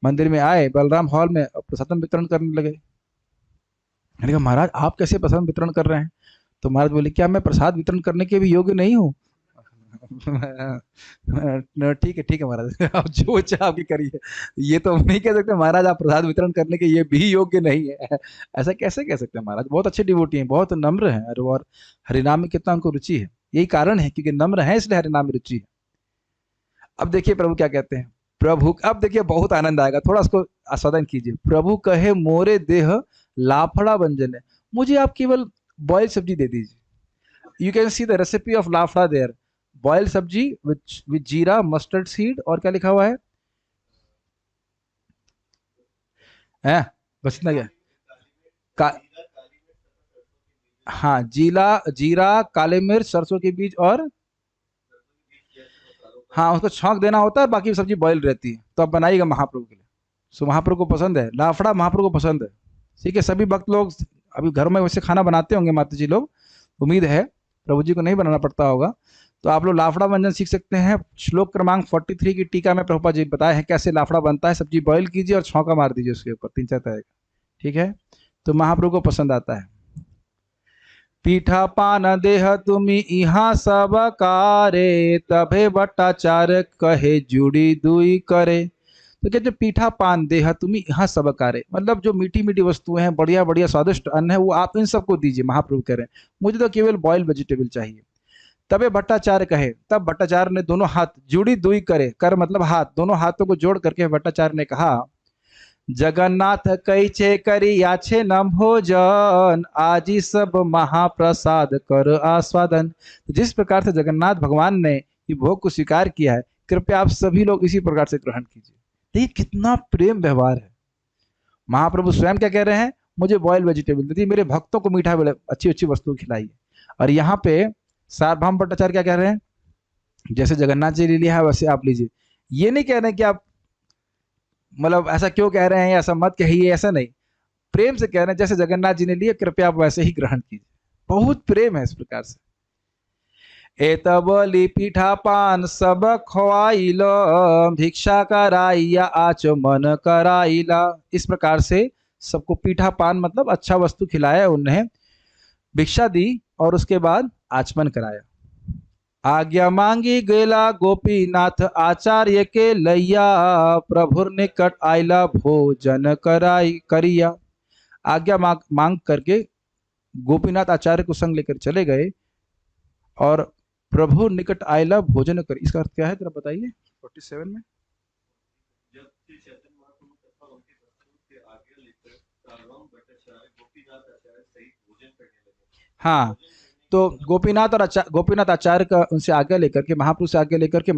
मंदिर में आए, बलराम हॉल में प्रसाद वितरण करने लगे। मैंने कहा महाराज आप कैसे प्रसाद वितरण कर रहे हैं? तो महाराज बोले क्या मैं प्रसाद वितरण करने के भी योग्य नहीं हूँ? ठीक है महाराज, आप जो चाहे आपकी करिए। ये तो नहीं कह सकते महाराज आप प्रसाद वितरण करने के ये भी योग्य नहीं है, ऐसा कैसे कह सकते हैं महाराज? बहुत अच्छे डिवोटी हैं, बहुत नम्र हैं, और हरिनाम में कितना उनको रुचि है। यही कारण है क्योंकि नम्र है इसलिए हरिनाम में रुचि है। अब देखिए प्रभु क्या कहते हैं। प्रभु, अब देखिए बहुत आनंद आएगा, थोड़ा उसको आस्वादन कीजिए। प्रभु कहे मोरे देह लाफड़ा व्यंजन है, मुझे आप केवल बॉयल सब्जी दे दीजिए। You can see the recipe of laphra there. Boil sabzi with jeera, mustard seed, और क्या लिखा हुआ है? बस इतना क्या? हाँ, जीरा, काले मिर्च, सरसों के बीज, और हाँ उसको छौंक देना होता है, बाकी सब्जी बॉयल रहती है। तो आप बनाइएगा महाप्रभु के लिए। सो महाप्रभु को पसंद है लाफड़ा, महाप्रभु को पसंद है। ठीक है, सभी भक्त लोग अभी घर में वैसे खाना बनाते होंगे माता जी लोग, उम्मीद है प्रभु जी को नहीं बनाना पड़ता होगा। तो आप लोग लाफड़ा व्यंजन सीख सकते हैं। श्लोक क्रमांक 43 की टीका में प्रभुपाद जी बताए हैं कैसे लाफड़ा बनता है। सब्जी बॉयल कीजिए और छौंका मार दीजिए उसके ऊपर, 3-4 तरह का। ठीक है, तो महाप्रभु को पसंद आता है। पीठा पान देह तुम्ही इहा सब कारे, तभे भट्टाचार्य कहे जुड़ी दुई करे। तो कहते पीठा पान देह तुम्ही यहाँ सब कारे, मतलब जो मीठी मीठी वस्तुएं हैं, बढ़िया बढ़िया स्वादिष्ट अन्न है, वो आप इन सबको दीजिए। महाप्रभु कह रहे हैं मुझे तो केवल बॉयल वेजिटेबल चाहिए। तबे भट्टाचार्य कहे, तब भट्टाचार्य ने दोनों हाथ जुड़ी दुई करे, कर मतलब हाथ, दोनों हाथों को जोड़ करके भट्टाचार्य ने कहा, जगन्नाथ कैचे करी याछे न भोजन, आजी सब महाप्रसाद कर आस्वादन। तो जिस प्रकार से जगन्नाथ भगवान ने ये भोग को स्वीकार किया है, कृपया आप सभी लोग इसी प्रकार से ग्रहण कीजिए। देखिए कितना प्रेम व्यवहार है। महाप्रभु स्वयं क्या कह रहे हैं, मुझे बॉयल वेजिटेबल दीजिए, मेरे भक्तों को मीठा अच्छी अच्छी वस्तु खिलाइए। और यहाँ पे सार्वभौम भट्टाचार्य क्या कह रहे हैं, जैसे जगन्नाथ जी ने लिया है वैसे आप लीजिए। ये नहीं कह रहे कि आप मतलब ऐसा क्यों कह रहे हैं, ऐसा मत कहिए, ऐसा नहीं, प्रेम से कह रहे हैं जैसे जगन्नाथ जी ने लिए कृपया आप वैसे ही ग्रहण कीजिए। बहुत प्रेम है इस प्रकार से। एतबली पीठा पान सब खवाइल, भिक्षा कराइया आचमन कराइला। इस प्रकार से सबको पीठा पान मतलब अच्छा वस्तु खिलाया, उन्हें भिक्षा दी और उसके बाद आचमन कराया। आज्ञा मांगी गेला गोपीनाथ आचार्य के लैया, प्रभुर निकट आइला भोजन कराई करिया। आज्ञा मांग करके गोपीनाथ आचार्य को संग लेकर चले गए और प्रभु निकट आइला भोजन कर। इसका अर्थ क्या है जरा बताइए 47 में। हाँ, तो गोपीनाथ आचार्य का उनसे आज्ञा लेकर के, महाप्रभु से आज्ञा लेकर के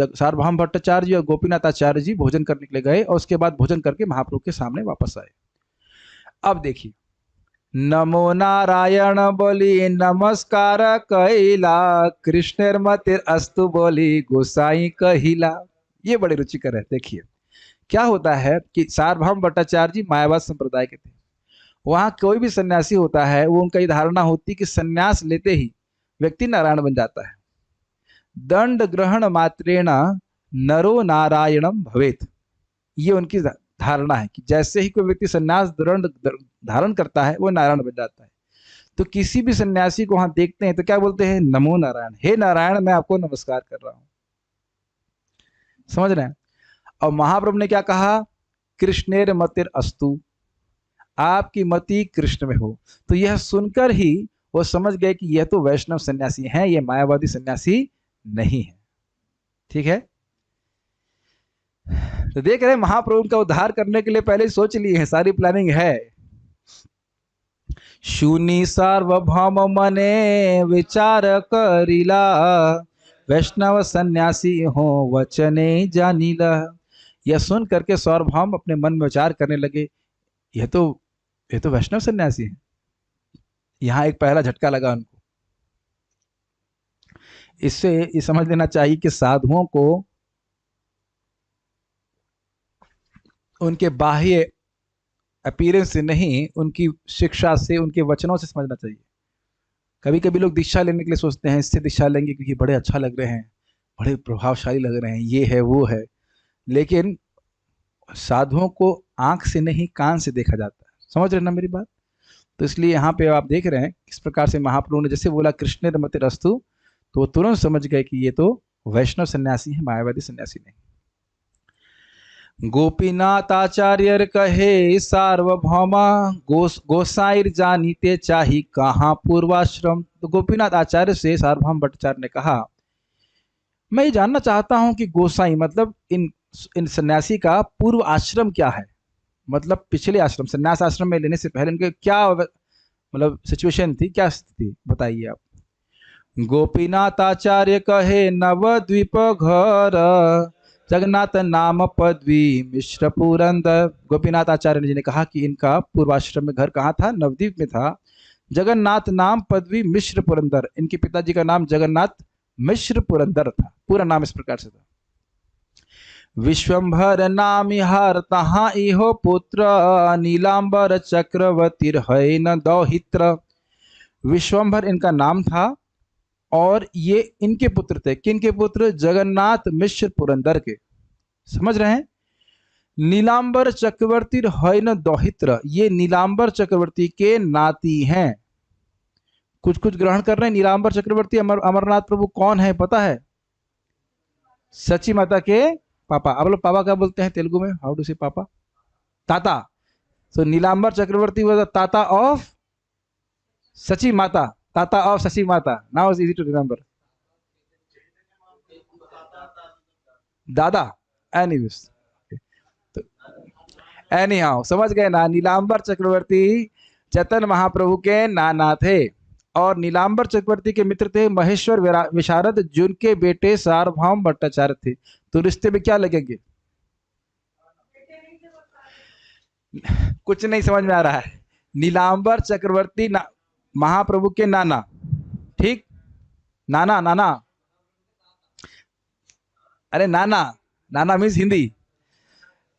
सार्वभौम भट्टाचार्य जी और गोपीनाथ आचार्य जी भोजन करने के लिए गए और उसके बाद भोजन करके महाप्रभु के सामने वापस आए। अब देखिए, नमो नारायण बोली नमस्कार कहिला, कृष्णेर मतिर अस्तु बोली गोसाई कहिला। ये बड़े रुचिकर है। देखिए क्या होता है कि सार्वभौम भट्टाचार्य जी मायावाद संप्रदाय के थे। वहां कोई भी सन्यासी होता है, वो उनका ये धारणा होती कि सन्यास लेते ही व्यक्ति नारायण बन जाता है। दंड ग्रहण मात्रेण नरो नारायणम भवेत, ये उनकी धारणा है कि जैसे ही कोई व्यक्ति सन्यास दंड धारण करता है वो नारायण बन जाता है। तो किसी भी सन्यासी को वहां देखते हैं तो क्या बोलते हैं, नमो नारायण, हे नारायण मैं आपको नमस्कार कर रहा हूं। समझ रहे हैं। और महाप्रभु ने क्या कहा, कृष्णेर मतिर अस्तु, आपकी मति कृष्ण में हो। तो यह सुनकर ही वो समझ गए कि यह तो वैष्णव सन्यासी हैं, यह मायावादी सन्यासी नहीं है। ठीक है। तो देख रहे हैं महाप्रभु का उद्धार करने के लिए पहले ही सोच लिए हैं, सारी प्लानिंग है। शूनी सार्वभौम मने विचार करिला, वैष्णव सन्यासी हो वचने जानिला। यह सुन करके सार्वभौम अपने मन में विचार करने लगे, यह तो वैष्णव सन्यासी है। यहां एक पहला झटका लगा उनको। इससे ये समझ लेना चाहिए कि साधुओं को उनके बाह्य अपीयरेंस से नहीं, उनकी शिक्षा से, उनके वचनों से समझना चाहिए। कभी कभी लोग दीक्षा लेने के लिए सोचते हैं, इससे दीक्षा लेंगे क्योंकि बड़े अच्छा लग रहे हैं, बड़े प्रभावशाली लग रहे हैं, ये है वो है। लेकिन साधुओं को आंख से नहीं कान से देखा जाता है। समझ रहे ना मेरी बात। तो इसलिए यहाँ पे आप देख रहे हैं किस प्रकार से महाप्रभु ने जैसे बोला कृष्ण मति रस्तु, तो वो तुरंत समझ गए कि ये तो वैष्णव सन्यासी है, मायावादी सन्यासी नहीं। गोपीनाथ आचार्य कहे सार्वभौमा, गोसाईर जानीते चाही कहाँ पूर्वाश्रम। तो गोपीनाथ आचार्य से सार्वभौम भट्टाचार्य ने कहा, मैं ये जानना चाहता हूं कि गोसाई मतलब इन सन्यासी का पूर्व आश्रम क्या है, मतलब पिछले आश्रम, सन्यास आश्रम में लेने से पहले इनके क्या मतलब सिचुएशन थी, क्या स्थिति, बताइए आप। गोपीनाथ आचार्य कहे नवद्वीप घर, जगन्नाथ नाम पदवी मिश्र पुरंदर। गोपीनाथ आचार्य जी ने कहा कि इनका पूर्वाश्रम में घर कहाँ था, नवद्वीप में था। जगन्नाथ नाम पदवी मिश्र पुरंदर, इनके पिताजी का नाम जगन्नाथ मिश्र पुरंदर था, पूरा नाम इस प्रकार से था। विश्वंभर नाम हर तहा इहो पुत्र, नीलांबर चक्रवर्ती है न दौहित्र। विश्वंभर इनका नाम था और ये इनके पुत्र थे। किनके पुत्र, जगन्नाथ मिश्र पुरंदर के। समझ रहे हैं। नीलांबर चक्रवर्ती है न दौहित्र, ये नीलांबर चक्रवर्ती के नाती हैं। कुछ कुछ ग्रहण कर रहे हैं। नीलांबर चक्रवर्ती अमरनाथ प्रभु कौन है पता है? सची माता के पापा। आप लोग पापा क्या बोलते हैं तेलुगु में? हाउ डू से पापा? ताता। So Nilambar Chakravarti was the ताता ऑफ सची माता। ताता of Sachi Mata. Now is easy to remember. दादा। एनीवेज, तो एनी हाउ समझ गए ना? नीलांबर चक्रवर्ती चैतन्य महाप्रभु के नाना थे और नीलांबर चक्रवर्ती के मित्र थे महेश्वर विशारद, जिनके बेटे सार्वभौम भट्टाचार्य थे। तो रिश्ते में क्या लगेंगे? कुछ नहीं समझ में आ रहा है। नीलांबर चक्रवर्ती महाप्रभु के नाना, ठीक? नाना नाना, अरे नाना, नाना मीन्स हिंदी,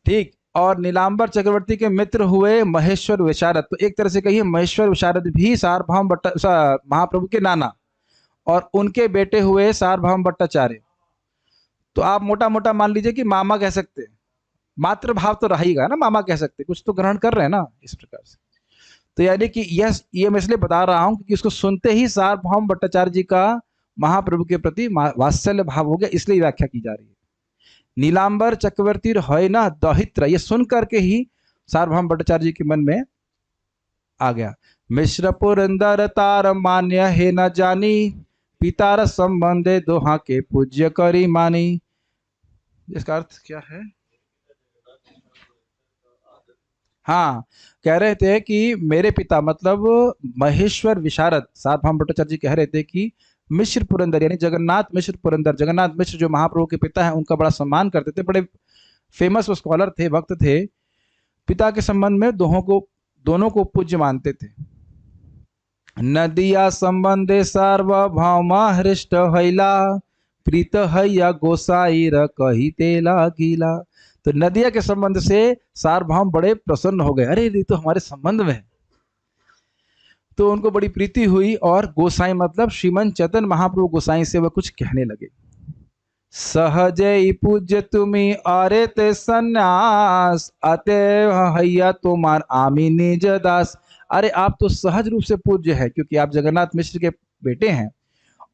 ठीक? और नीलांबर चक्रवर्ती के मित्र हुए महेश्वर विशारद। तो एक तरह से कहिए महेश्वर विशारद भी सार्वभौम महाप्रभु के नाना, और उनके बेटे हुए सार्वभौम भट्टाचार्य। तो आप मोटा मोटा मान लीजिए कि मामा कह सकते हैं। मातृभाव तो रहेगा ना, मामा कह सकते, कुछ तो ग्रहण कर रहे हैं ना इस प्रकार से। तो यानी कि ये मैं इसलिए बता रहा हूं क्योंकि इसको सुनते ही सार्वभौम भट्टाचार्य जी का महाप्रभु के प्रति वात्सल्य भाव हो गया, इसलिए व्याख्या की जा रही है। नीलांबर चक्रवर्ती है ना दहित्र, ये सुन करके ही सार्वभौम भट्टाचार्य जी के मन में आ गया। मिश्र पुरंदर तार मान्य है न जानी, पितार संबंधे दोहा के पूज्य करी मानी। इसका अर्थ क्या है? हाँ, कह रहे थे कि मेरे पिता मतलब महेश्वर विशारद सार्वभौम भट्टाचार्य जी कह रहे थे कि मिश्र पुरंदर यानी जगन्नाथ मिश्र पुरंदर, जगन्नाथ मिश्र जो महाप्रभु के पिता हैं उनका बड़ा सम्मान करते थे, बड़े फेमस स्कॉलर थे, भक्त थे। पिता के संबंध में दोनों को पूज्य मानते थे। नदिया संबंधे सार्वभौम हृष्ट हैला, प्रीत हैया गोसाई र कही तेला गीला। तो नदिया के संबंध से सार्वभौम बड़े प्रसन्न हो गए, अरे ये तो हमारे संबंध में है। तो उनको बड़ी प्रीति हुई और गोसाई मतलब श्रीमन चैतन्य महाप्रभु गोसाई से वह कुछ कहने लगे। सहजे पूज्य तुम्ही अरे ते सन्यास, अते हैया तुम्हार आमी निज दास। अरे आप तो सहज रूप से पूज्य है क्योंकि आप जगन्नाथ मिश्र के बेटे हैं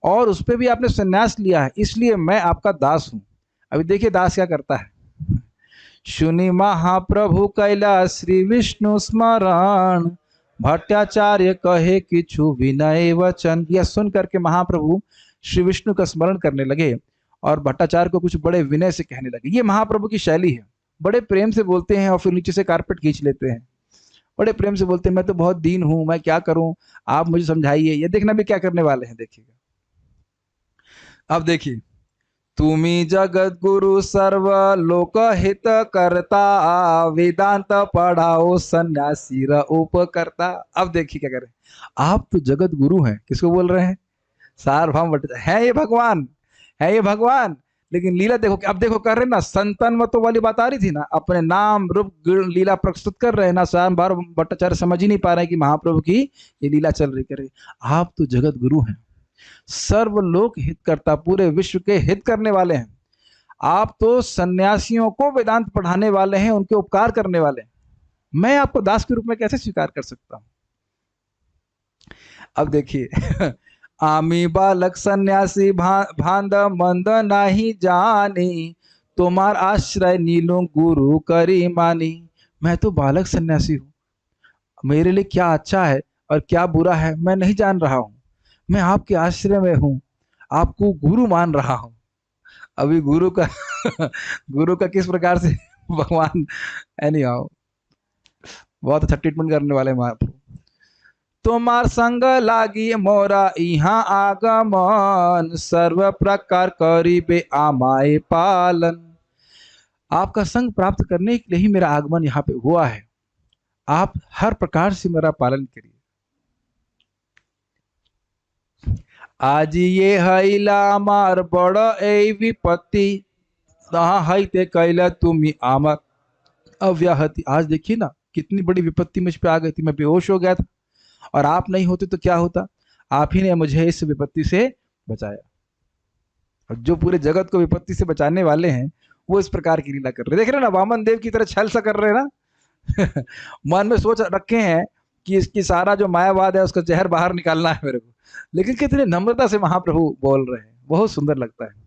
और उस पर भी आपने संन्यास लिया है, इसलिए मैं आपका दास हूं। अभी देखिए दास क्या करता है। सुनी महाप्रभु कैला श्री विष्णु स्मरण, भट्टाचार्य कहे किछु विनय वचन। यह सुन करके महाप्रभु श्री विष्णु का स्मरण करने लगे और भट्टाचार्य को कुछ बड़े विनय से कहने लगे। ये महाप्रभु की शैली है, बड़े प्रेम से बोलते हैं और फिर नीचे से कारपेट खींच लेते हैं। बड़े प्रेम से बोलते हैं मैं तो बहुत दीन हूं, मैं क्या करूं, आप मुझे समझाइए। ये देखना भी क्या करने वाले हैं, देखिएगा। अब देखिए, तुम्ही जगत गुरु सर्व लोक हित करता, वेदांत पढ़ाओ सन्यासी र उपकर्ता। अब देखिए क्या करें, आप तो जगत गुरु हैं। किसको बोल रहे हैं? सार्वभौम भट्टाचार्य है, ये भगवान है, ये भगवान। लेकिन लीला देखो, अब देखो कर रहे ना, संतन मतों वाली बात आ रही थी ना, अपने नाम रूप लीला प्रस्तुत कर रहे हैं ना। सार्वभौम भट्टाचार्य समझ ही नहीं पा रहे कि महाप्रभु की ये लीला चल रही। करे आप तो जगत गुरु हैं, सर्वलोक हित करता, पूरे विश्व के हित करने वाले हैं। आप तो सन्यासियों को वेदांत पढ़ाने वाले हैं, उनके उपकार करने वाले हैं। मैं आपको दास के रूप में कैसे स्वीकार कर सकता हूं? अब देखिए आमी बालक सन्यासी भांद मंद नहीं जानी, तुम्हार आश्रय नीलू गुरु करी मानी। मैं तो बालक सन्यासी हूं, मेरे लिए क्या अच्छा है और क्या बुरा है मैं नहीं जान रहा हूं। मैं आपके आश्रय में हूं, आपको गुरु मान रहा हूं। अभी गुरु का गुरु का किस प्रकार से भगवान एनी हाउ बहुत अच्छा ट्रीटमेंट करने वाले महाप्रभु। तुम्हार संग लागी मोरा यहाँ आगमन, सर्व प्रकार करीबे आमाए पालन। आपका संग प्राप्त करने के लिए ही मेरा आगमन यहाँ पे हुआ है, आप हर प्रकार से मेरा पालन करिए। आज ये हैला मार बड़ ए विपत्ति, है कैला तुम्ही आमर अव्याहति। आज देखिए ना कितनी बड़ी विपत्ति मुझ पे आ गई थी, मैं बेहोश हो गया था, और आप नहीं होते तो क्या होता। आप ही ने मुझे इस विपत्ति से बचाया। और जो पूरे जगत को विपत्ति से बचाने वाले हैं वो इस प्रकार की लीला कर रहे। देख रहे ना, वामन देव की तरह छल सा कर रहे हैं ना मन में सोच रखे हैं कि इसकी सारा जो मायावाद है उसका जहर बाहर निकालना है मेरे को। लेकिन कितनी नम्रता से महाप्रभु बोल रहे हैं, बहुत सुंदर लगता है।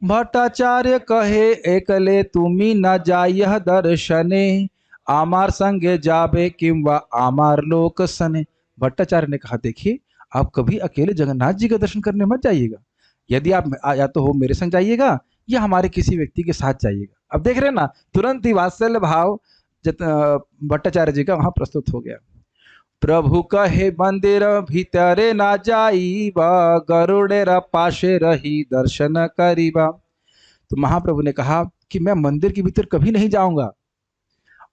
भट्टाचार्य कहे एकले तुमी न जायह दर्शने, आमार संगे जाबे किंवा आमार लोक सने। भट्टाचार्य ने कहा, देखिए आप कभी अकेले जगन्नाथ जी का दर्शन करने मत जाइएगा। यदि आप या तो हो मेरे संग जाइएगा या हमारे किसी व्यक्ति के साथ जाइएगा। अब देख रहे हैं ना, तुरंत ही वात्सल्य भाव भट्टाचार्य जी का वहां प्रस्तुत हो गया। प्रभु कहे मंदिर भीतरे ना जाइबा, गरुड़ेरा पाशे रही दर्शन करीबा। तो महाप्रभु ने कहा कि मैं मंदिर के भीतर कभी नहीं जाऊंगा,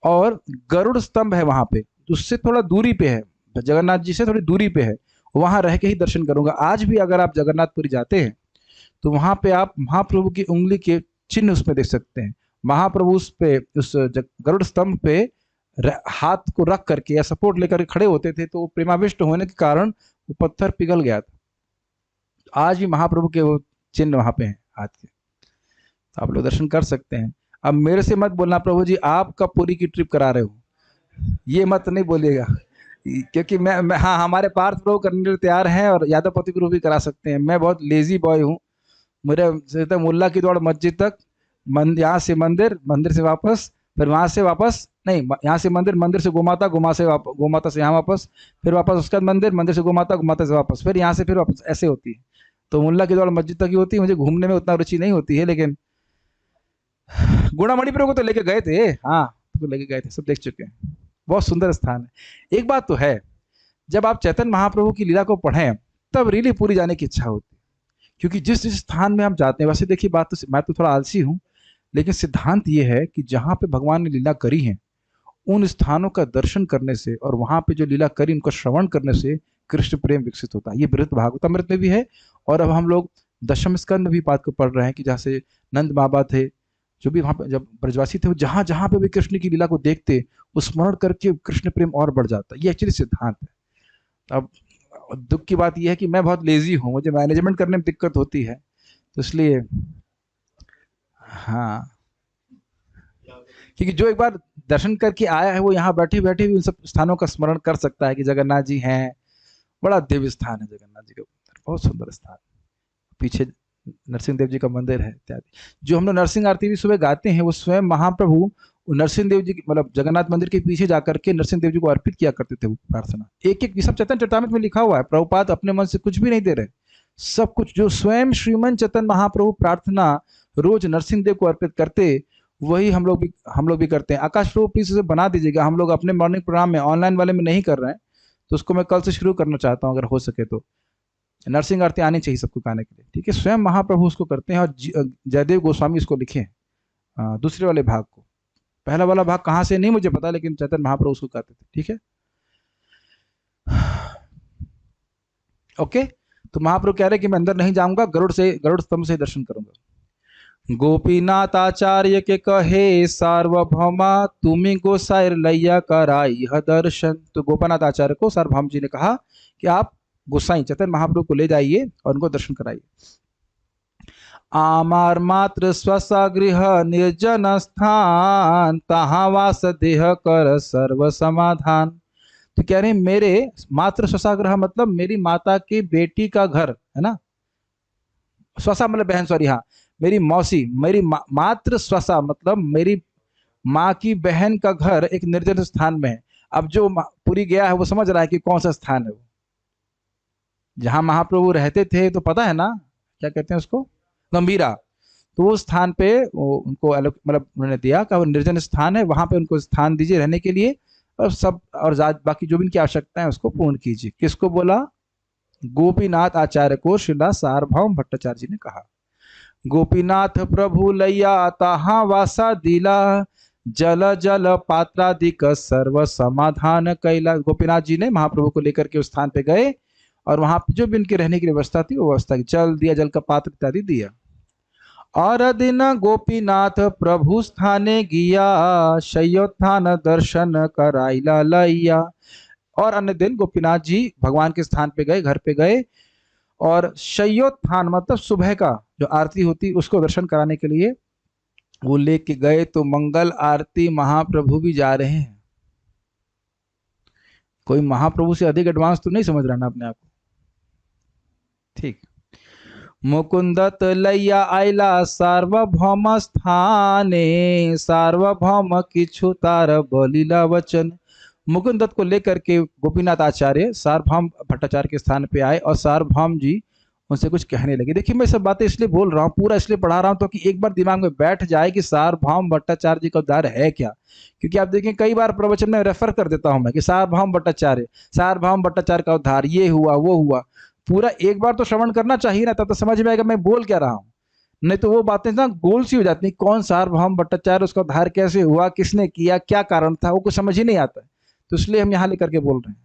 और गरुड़ स्तंभ है वहां पे, उससे थोड़ा दूरी पे है, जगन्नाथ जी से थोड़ी दूरी पे है, वहां रह के ही दर्शन करूंगा। आज भी अगर आप जगन्नाथपुरी जाते हैं तो वहां पे आप महाप्रभु की उंगली के चिन्ह उसमें देख सकते हैं। महाप्रभु उस पे, उस गरुड़ स्तंभ पे हाथ को रख करके या सपोर्ट लेकर खड़े होते थे, तो प्रेमाविष्ट होने के कारण वो पत्थर पिघल गया था। आज भी महाप्रभु के वो चिन्ह वहां पे हैं हाथ के, आप लोग दर्शन कर सकते हैं। अब मेरे से मत बोलना प्रभु जी आप कब पूरी की ट्रिप करा रहे हो, ये मत नहीं बोलिएगा, क्योंकि मैं हाँ, हमारे पार्थ प्रभु करने के लिए तैयार हैं और यादव पति प्रभु भी करा सकते हैं। मैं बहुत लेजी बॉय हूँ। मेरे मुल्ला की दौड़ मस्जिद तक, यहाँ से मंदिर, मंदिर से वापस, फिर वहां से वापस, नहीं यहाँ से मंदिर, मंदिर से गोमाता, गोमाता से यहाँ वापस, फिर वापस उसके बाद मंदिर, मंदिर से गोमाता, गोमाता से वापस, फिर यहाँ से फिर वापस, ऐसे होती है। तो मुल्ला की दौड़ मस्जिद तक ही होती है। मुझे घूमने में उतना रुचि नहीं होती है, लेकिन गुणामणि प्रभु को तो लेके गए थे, हाँ तो लेके गए थे, सब देख चुके हैं, बहुत सुंदर स्थान है। एक बात तो है, जब आप चैतन्य महाप्रभु की लीला को पढ़ें तब रियली पूरी जाने की इच्छा होती है, क्योंकि जिस जिस स्थान में आप जाते हैं, वैसे देखिए बात तो, मैं तो थोड़ा आलसी हूँ, लेकिन सिद्धांत ये है कि जहाँ पे भगवान ने लीला करी है उन स्थानों का दर्शन करने से और वहां पे जो लीला करी उनका श्रवण करने से कृष्ण प्रेम विकसित होता है। ये बृहत भागवतामृत में भी है, और अब हम लोग दशम स्कंद में भी बात को पढ़ रहे हैं कि जहाँ से नंद बाबा थे, जो भी वहां पे जब ब्रजवासी थे, वो जहां जहां पे भी कृष्ण की लीला को देखते, वो स्मरण करके कृष्ण प्रेम और बढ़ जाता। ये एक्चुअली सिद्धांत है। अब दुख की बात यह है कि मैं बहुत लेजी हूँ, मुझे मैनेजमेंट करने में दिक्कत होती है, तो इसलिए हाँ, क्योंकि जो एक बार दर्शन करके आया है वो यहाँ बैठे बैठे भी उन सब स्थानों का स्मरण कर सकता है कि जगन्नाथ जी हैं, बड़ा दिव्य स्थान है जगन्नाथ जी का, बहुत सुंदर स्थान। पीछे नरसिंह देव जी का मंदिर है इत्यादि। जो हम लोग नरसिंह आरती भी सुबह गाते हैं, वो स्वयं महाप्रभु नरसिंह देव जी, मतलब जगन्नाथ मंदिर के पीछे जाकर के नरसिंह देव जी को अर्पित किया करते थे वो प्रार्थना। एक एक, सब चैतन्य चरितामृत में लिखा हुआ है, प्रभुपाद अपने मन से कुछ भी नहीं दे रहे, सब कुछ जो स्वयं श्रीमन चैतन्य महाप्रभु प्रार्थना रोज नरसिंह देव को अर्पित करते, वही हम लोग भी करते हैं। आकाश प्रभु प्लीज उसे बना दीजिएगा, हम लोग अपने मॉर्निंग प्रोग्राम में ऑनलाइन वाले में नहीं कर रहे हैं, तो उसको मैं कल से शुरू करना चाहता हूँ, अगर हो सके तो। नरसिंह आरती आनी चाहिए सबको गाने के लिए, ठीक है। स्वयं महाप्रभु उसको करते हैं, और जयदेव गोस्वामी इसको लिखे हैं दूसरे वाले भाग को। पहला वाला भाग कहाँ से नहीं मुझे पता, लेकिन चैतन्य महाप्रभु उसको गाते थे, ठीक है। ओके, तो महाप्रभु कह रहे कि मैं अंदर नहीं जाऊंगा, गरुड़ स्तंभ से दर्शन करूंगा। गोपीनाथ आचार्य के कहे सार्वभौमा, तुम्हें गोसाइर लैया कराई यह दर्शन। तो गोपीनाथ आचार्य को सार्वभौम जी ने कहा कि आप गोसाई चैतन्य महाप्रभु को ले जाइए और उनको दर्शन कराइए। आमार मात्र स्वसा गृह निर्जन स्थान, तहाँ वास देह कर सर्व समाधान। तो कह रहे हैं मेरे मात्र स्वसा गृह मतलब मेरी माता की बेटी का घर है ना, स्वसा मतलब बहन, सॉरी हाँ, मेरी मौसी, मेरी मात्र स्वसा मतलब मेरी माँ की बहन का घर एक निर्जन स्थान में है। अब जो पूरी गया है वो समझ रहा है कि कौन सा स्थान है वो, जहां महाप्रभु रहते थे, तो पता है ना क्या कहते हैं उसको, गंभीरा। तो वो स्थान पे उनको मतलब उन्होंने दिया कि वो निर्जन स्थान है, वहां पे उनको स्थान दीजिए रहने के लिए, और सब और बाकी जो भी इनकी आवश्यकता है उसको पूर्ण कीजिए। किसको बोला? गोपीनाथ आचार्य को श्रीला सार्वभौम भट्टाचार्य जी ने कहा। गोपीनाथ प्रभु लैया तहाँ वासा दिला, जल जल पात्रादिक सर्व समाधान कैला। गोपीनाथ जी ने महाप्रभु को लेकर के उस स्थान पे गए, और वहां पे जो भी इनके रहने की व्यवस्था थी वो व्यवस्था की, जल दिया, जल का पात्र इत्यादि दिया। और दिन गोपीनाथ प्रभु स्थाने गिया, शय्योत्थान दर्शन कराइला लैया। और अन्य दिन गोपीनाथ जी भगवान के स्थान पे गए, घर पे गए, और शय्योत्थान मतलब सुबह का जो आरती होती उसको दर्शन कराने के लिए वो लेके गए। तो मंगल आरती महाप्रभु भी जा रहे हैं, कोई महाप्रभु से अधिक एडवांस तो नहीं समझ रहा ना अपने आप को। ठीक। मुकुंद लैया आइला सार्वभौम स्थाने, सार्वभौम किछु तार बलिला वचन। मुकुंद दत्त को लेकर के गोपीनाथ आचार्य सार्वभौम भट्टाचार्य के स्थान पे आए और सार्वभौम जी उनसे कुछ कहने लगे। देखिए मैं सब बातें इसलिए बोल रहा हूँ, पूरा इसलिए पढ़ा रहा हूँ तो कि एक बार दिमाग में बैठ जाए कि सार्वभौम भट्टाचार्य जी का उद्धार है क्या। क्योंकि आप देखें कई बार प्रवचन में रेफर कर देता हूं मैं कि सार्वभौम भट्टाचार्य, सार्वभौम भट्टाचार्य का उद्धार, ये हुआ वो हुआ। पूरा एक बार तो श्रवण करना चाहिए ना, तब तो समझ में आएगा मैं बोल क्या रहा हूँ। नहीं तो वो बातें ना गोल सी हो जाती, कौन सार्वभौम भट्टाचार्य, उसका उद्धार कैसे हुआ, किसने किया, क्या कारण था, वो कुछ समझ ही नहीं आता। तो इसलिए हम यहाँ लेकर के बोल रहे हैं।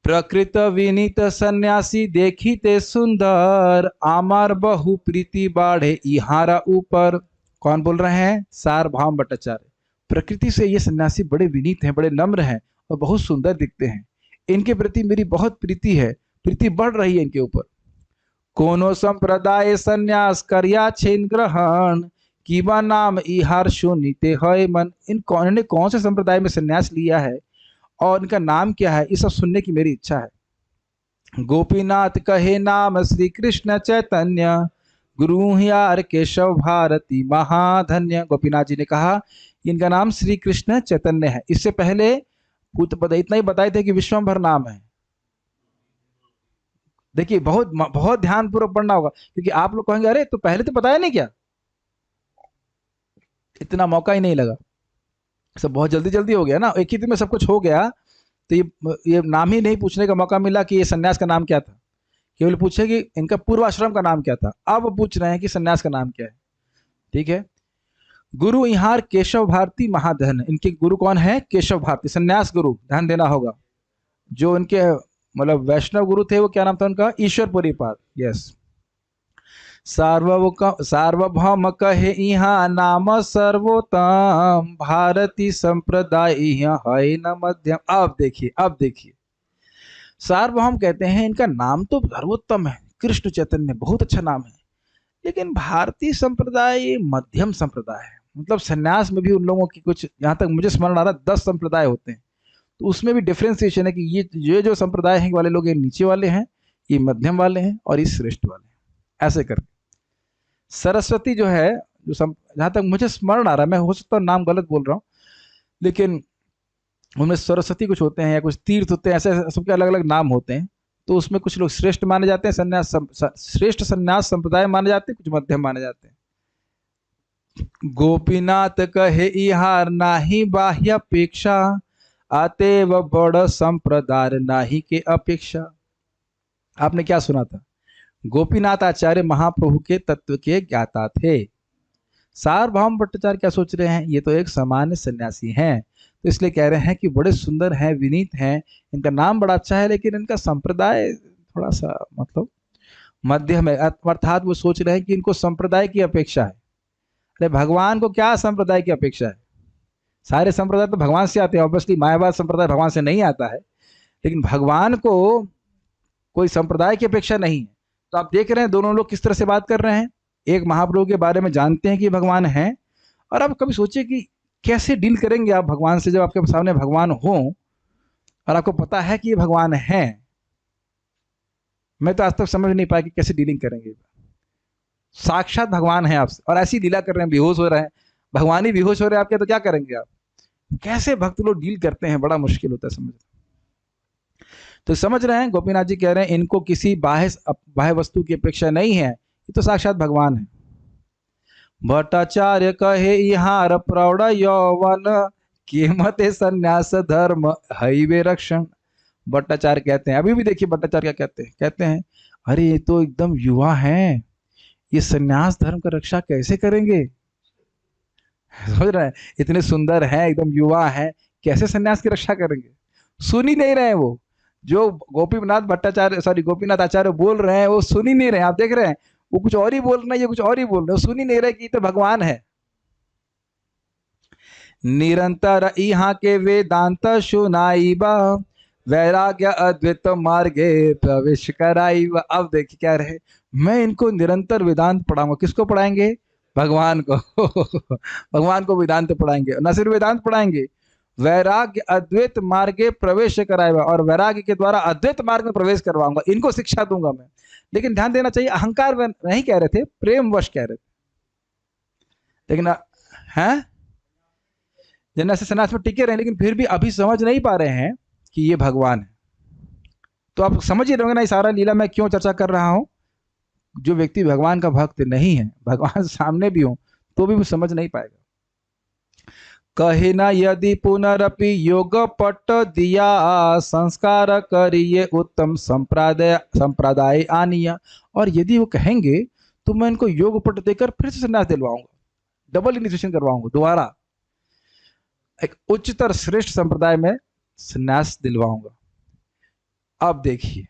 प्रकृत विनीत सन्यासी देखी ते सुंदर, आमार बहु प्रीति बाढ़े इहारा ऊपर। कौन बोल रहे हैं? सार्वभौम भट्टाचार्य। प्रकृति से ये सन्यासी बड़े विनीत हैं, बड़े नम्र हैं और बहुत सुंदर दिखते हैं। इनके प्रति मेरी बहुत प्रीति है, प्रीति बढ़ रही है इनके ऊपर। कोनो संप्रदाय सन्यास करिया छेन ग्रहण, कीबा नाम इहार सुनीते है मन। इन्होंने कौन से संप्रदाय में सन्यास लिया है और इनका नाम क्या है, ये सब सुनने की मेरी इच्छा है। गोपीनाथ कहे नाम श्री कृष्ण चैतन्य, गुरु यार केशव भारती महाधन्य। गोपीनाथ जी ने कहा इनका नाम श्री कृष्ण चैतन्य है। इससे पहले इतना ही बताए थे कि विश्वंभर नाम है। देखिए बहुत बहुत ध्यानपूर्वक पढ़ना होगा, क्योंकि आप लोग कहेंगे अरे तो पहले तो बताया नहीं क्या। इतना मौका ही नहीं लगा, सब बहुत जल्दी जल्दी हो गया ना, एक ही दिन में सब कुछ हो गया। तो ये नाम ही नहीं पूछने का मौका मिला कि ये सन्यास का नाम क्या था। केवल पूछे कि इनका पूर्वाश्रम का नाम क्या था, अब पूछ रहे हैं कि सन्यास का नाम क्या है। ठीक है। गुरु इहार केशव भारती महाधन। इनके गुरु कौन है? केशव भारती, सन्यास गुरु, ध्यान देना होगा। जो इनके मतलब वैष्णव गुरु थे वो क्या नाम था उनका? ईश्वरपुरी पाद। यस। सार्वभौम कहे इहा नाम सर्वोत्तम, भारती संप्रदाय है न मध्यम। अब देखिए, अब देखिए, सार्वभौम कहते हैं इनका नाम तो सर्वोत्तम है, कृष्ण चैतन्य, बहुत अच्छा नाम है, लेकिन भारतीय संप्रदाय मध्यम संप्रदाय है। मतलब सन्यास में भी उन लोगों की कुछ, यहाँ तक मुझे स्मरण आ रहा है 10 संप्रदाय होते हैं, तो उसमें भी डिफ्रेंसिएशन है कि ये जो संप्रदाय है वाले लोग, ये नीचे वाले हैं, ये मध्यम वाले हैं और ये श्रेष्ठ वाले हैं, ऐसे करके। सरस्वती जो है, जो जहाँ तक मुझे स्मरण आ रहा है, मैं हो सकता है नाम गलत बोल रहा हूँ, लेकिन उनमें सरस्वती कुछ होते हैं या कुछ तीर्थ होते हैं, ऐसे सबके अलग अलग नाम होते हैं। तो उसमें कुछ लोग श्रेष्ठ माने जाते हैं, श्रेष्ठ संन्यास संप्रदाय माने जाते हैं, कुछ मध्यम माने जाते हैं। गोपीनाथ कहे इहार नाही बाह्य अपेक्षा, अतएव बड़ संप्रदाय नाही के अपेक्षा। आपने क्या सुना था? गोपीनाथ आचार्य महाप्रभु के तत्व के ज्ञाता थे। सार्वभौम भट्टाचार्य क्या सोच रहे हैं? ये तो एक सामान्य सन्यासी हैं, तो इसलिए कह रहे हैं कि बड़े सुंदर हैं, विनीत हैं, इनका नाम बड़ा अच्छा है, लेकिन इनका संप्रदाय थोड़ा सा मतलब मध्यम है। अर्थात वो सोच रहे हैं कि इनको संप्रदाय की अपेक्षा है। अरे भगवान को क्या संप्रदाय की अपेक्षा है? सारे संप्रदाय तो भगवान से आते हैं। ऑब्वियसली मायावाद संप्रदाय भगवान से नहीं आता है, लेकिन भगवान को कोई संप्रदाय की अपेक्षा नहीं है। तो आप देख रहे हैं दोनों लोग किस तरह से बात कर रहे हैं। एक महाप्रभु के बारे में जानते हैं कि भगवान हैं, और आप कभी सोचिए कि कैसे डील करेंगे आप भगवान से, जब आपके सामने भगवान हो और आपको पता है कि ये भगवान है। मैं तो आज तक समझ नहीं पाया कि कैसे डीलिंग करेंगे। साक्षात भगवान है आपसे और ऐसी लीला कर रहे हैं, बेहोश हो रहे हैं, भगवान ही बेहोश हो रहे हैं आपके, तो क्या करेंगे आप? कैसे भक्त लोग डील करते हैं, बड़ा मुश्किल होता है समझ। तो समझ रहे हैं, गोपीनाथ जी कह रहे हैं इनको किसी बाह्य वस्तु की अपेक्षा नहीं है, ये तो साक्षात भगवान है। भट्टाचार्य कहे इहार प्रौढ़ यौवन, कीमते संन्यास धर्म हईवे रक्षण। भट्टाचार्य कहते हैं, अभी भी देखिए भट्टाचार्य क्या कहते हैं, कहते हैं अरे ये तो एकदम युवा हैं, ये संन्यास धर्म का रक्षा कैसे करेंगे? समझ रहे हैं, इतने सुंदर हैं, एकदम युवा हैं, कैसे संन्यास की रक्षा करेंगे? सुन ही नहीं रहे हैं वो, जो गोपीनाथ आचार्य बोल रहे हैं वो सुन ही नहीं रहे हैं। आप देख रहे हैं वो कुछ और ही बोल रहे हैं, ये कुछ और ही बोल रहे हैं, सुन ही नहीं रहे कि तो भगवान है। निरंतर यहाँ के वेदांत सुनाईबा, वैराग्य अद्वैत मार्गे प्रवेश कराईबा। अब देखिए क्या रहे, मैं इनको निरंतर वेदांत पढ़ाऊंगा। किसको पढ़ाएंगे? भगवान को। भगवान को वेदांत पढ़ाएंगे, न सिर्फ वेदांत पढ़ाएंगे, वैराग्य अद्वैत मार्गे प्रवेश कराएगा, और वैराग्य के द्वारा अद्वैत मार्ग में प्रवेश करवाऊंगा, इनको शिक्षा दूंगा मैं। लेकिन ध्यान देना चाहिए, अहंकार में नहीं कह रहे थे, प्रेम वश कह रहे थे। लेकिन हैं जिन ऐसे सन्यास में टिके रहे, लेकिन फिर भी अभी समझ नहीं पा रहे हैं कि ये भगवान है। तो आप समझ ही रहोगे ना, सारा लीला मैं क्यों चर्चा कर रहा हूं। जो व्यक्ति भगवान का भक्त नहीं है, भगवान सामने भी हो तो भी वो समझ नहीं पाएगा। कहे न यदि पुनरपि योग पट दिया, संस्कार करिए उत्तम संप्रदाय आनिया। और यदि वो कहेंगे तो मैं इनको योग पट देकर फिर से संन्यास दिलवाऊंगा, डबल इनिशिएशन करवाऊंगा, दोबारा एक उच्चतर श्रेष्ठ संप्रदाय में संन्यास दिलवाऊंगा। अब देखिए,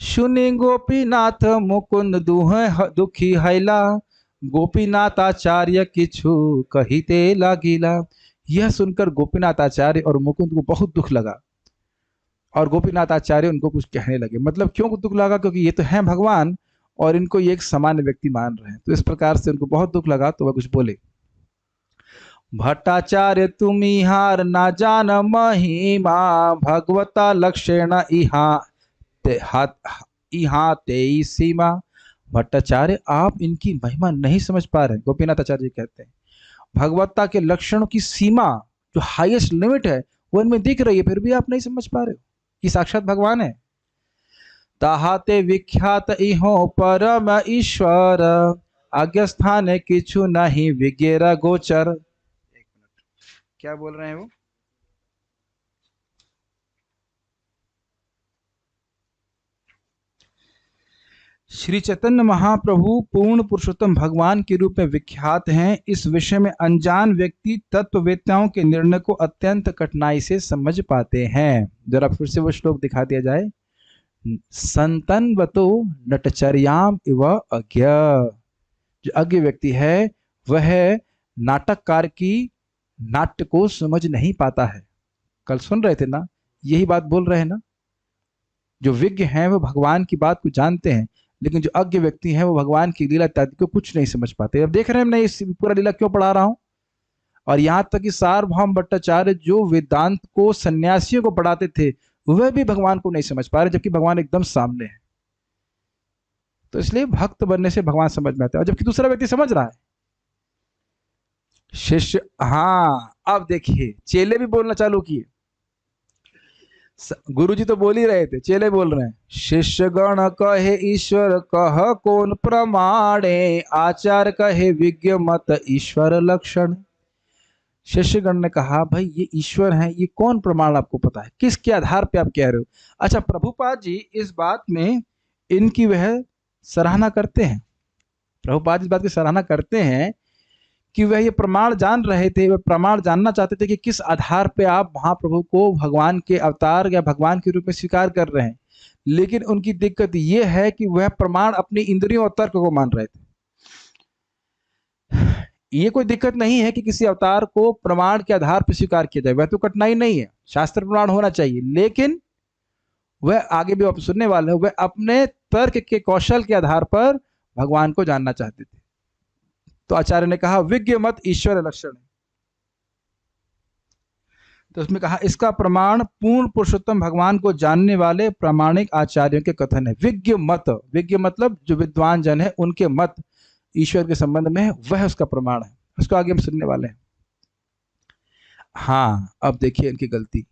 सुनि गोपीनाथ मुकुंद दुखी हैला, गोपीनाथ आचार्य किछु कहिते लागिला। यह सुनकर गोपीनाथ आचार्य और मुकुंद को बहुत दुख लगा, और गोपीनाथ आचार्य उनको कुछ कहने लगे। मतलब क्यों दुख लगा, क्योंकि ये तो हैं भगवान और इनको ये एक सामान्य व्यक्ति मान रहे हैं, तो इस प्रकार से उनको बहुत दुख लगा। तो वह कुछ बोले, भट्टाचार्य तुमी हार ना जान महिमा, भगवता लक्षण इहा ते सीमा। भट्टाचार्य आप इनकी महिमा नहीं समझ पा रहे। गोपीनाथ आचार्य जी कहते हैं, भगवत्ता के लक्षणों की सीमा, जो हाईएस्ट लिमिट है, वो इनमें दिख रही है, फिर भी आप नहीं समझ पा रहे हो कि साक्षात भगवान है। ताहाते विख्यात इहो परम ईश्वर, आज्ञा स्थान किछु नहीं विगेरा गोचर। एक मिनट, क्या बोल रहे हैं वो? श्री चैतन्य महाप्रभु पूर्ण पुरुषोत्तम भगवान के रूप में विख्यात हैं। इस विषय में अनजान व्यक्ति तत्ववेत्ताओं के निर्णय को अत्यंत कठिनाई से समझ पाते हैं। जरा फिर से वो श्लोक दिखा दिया जाए। संतन्वतो नटचर्याम इव अज्ञ। जो अज्ञ व्यक्ति है वह नाटककार की नाट्य को समझ नहीं पाता है। कल सुन रहे थे ना, यही बात बोल रहे हैं ना। जो विज्ञ हैं वो भगवान की बात को जानते हैं, लेकिन जो अज्ञ व्यक्ति हैं वो भगवान की लीला इत्यादि को कुछ नहीं समझ पाते। अब देख रहे हैं मैं इस पूरा लीला क्यों पढ़ा रहा हूं। और यहां तक कि सार्वभौम भट्टाचार्य जो वेदांत को सन्यासियों को पढ़ाते थे, वह भी भगवान को नहीं समझ पा रहे, जबकि भगवान एकदम सामने है। तो इसलिए भक्त बनने से भगवान समझ में आता है, और जबकि दूसरा व्यक्ति समझ रहा है। शिष्य, हाँ अब देखिए, चेले भी बोलना चालू किए। गुरुजी तो बोल ही रहे थे, चेले बोल रहे हैं। शिष्य गण कहे ईश्वर कह कौन प्रमाणे, आचार कहे विज्ञ मत ईश्वर लक्षण। शिष्यगण ने कहा, भाई ये ईश्वर हैं, ये कौन प्रमाण आपको पता है, किसके आधार पे आप कह रहे हो। अच्छा, प्रभुपाद जी इस बात में इनकी वह सराहना करते हैं। प्रभुपाद इस बात की सराहना करते हैं कि वह ये प्रमाण जान रहे थे, वह प्रमाण जानना चाहते थे कि किस आधार पे आप महाप्रभु को भगवान के अवतार या भगवान के रूप में स्वीकार कर रहे हैं। लेकिन उनकी दिक्कत यह है कि वह प्रमाण अपनी इंद्रियों और तर्क को मान रहे थे। ये कोई दिक्कत नहीं है कि किसी अवतार को प्रमाण के आधार पर स्वीकार किया जाए, वह तो कठिनाई नहीं है, शास्त्र प्रमाण होना चाहिए। लेकिन वह आगे भी आप सुनने वाले हो, वह अपने तर्क के कौशल के आधार पर भगवान को जानना चाहते थे। तो आचार्य ने कहा विज्ञ मत ईश्वर लक्षण। तो उसमें कहा इसका प्रमाण पूर्ण पुरुषोत्तम भगवान को जानने वाले प्रामाणिक आचार्यों के कथन है। विज्ञ मत, विज्ञ मतलब जो विद्वान जन है उनके मत ईश्वर के संबंध में है, वह उसका प्रमाण है। उसको आगे हम सुनने वाले हैं। हाँ अब देखिए इनकी गलती।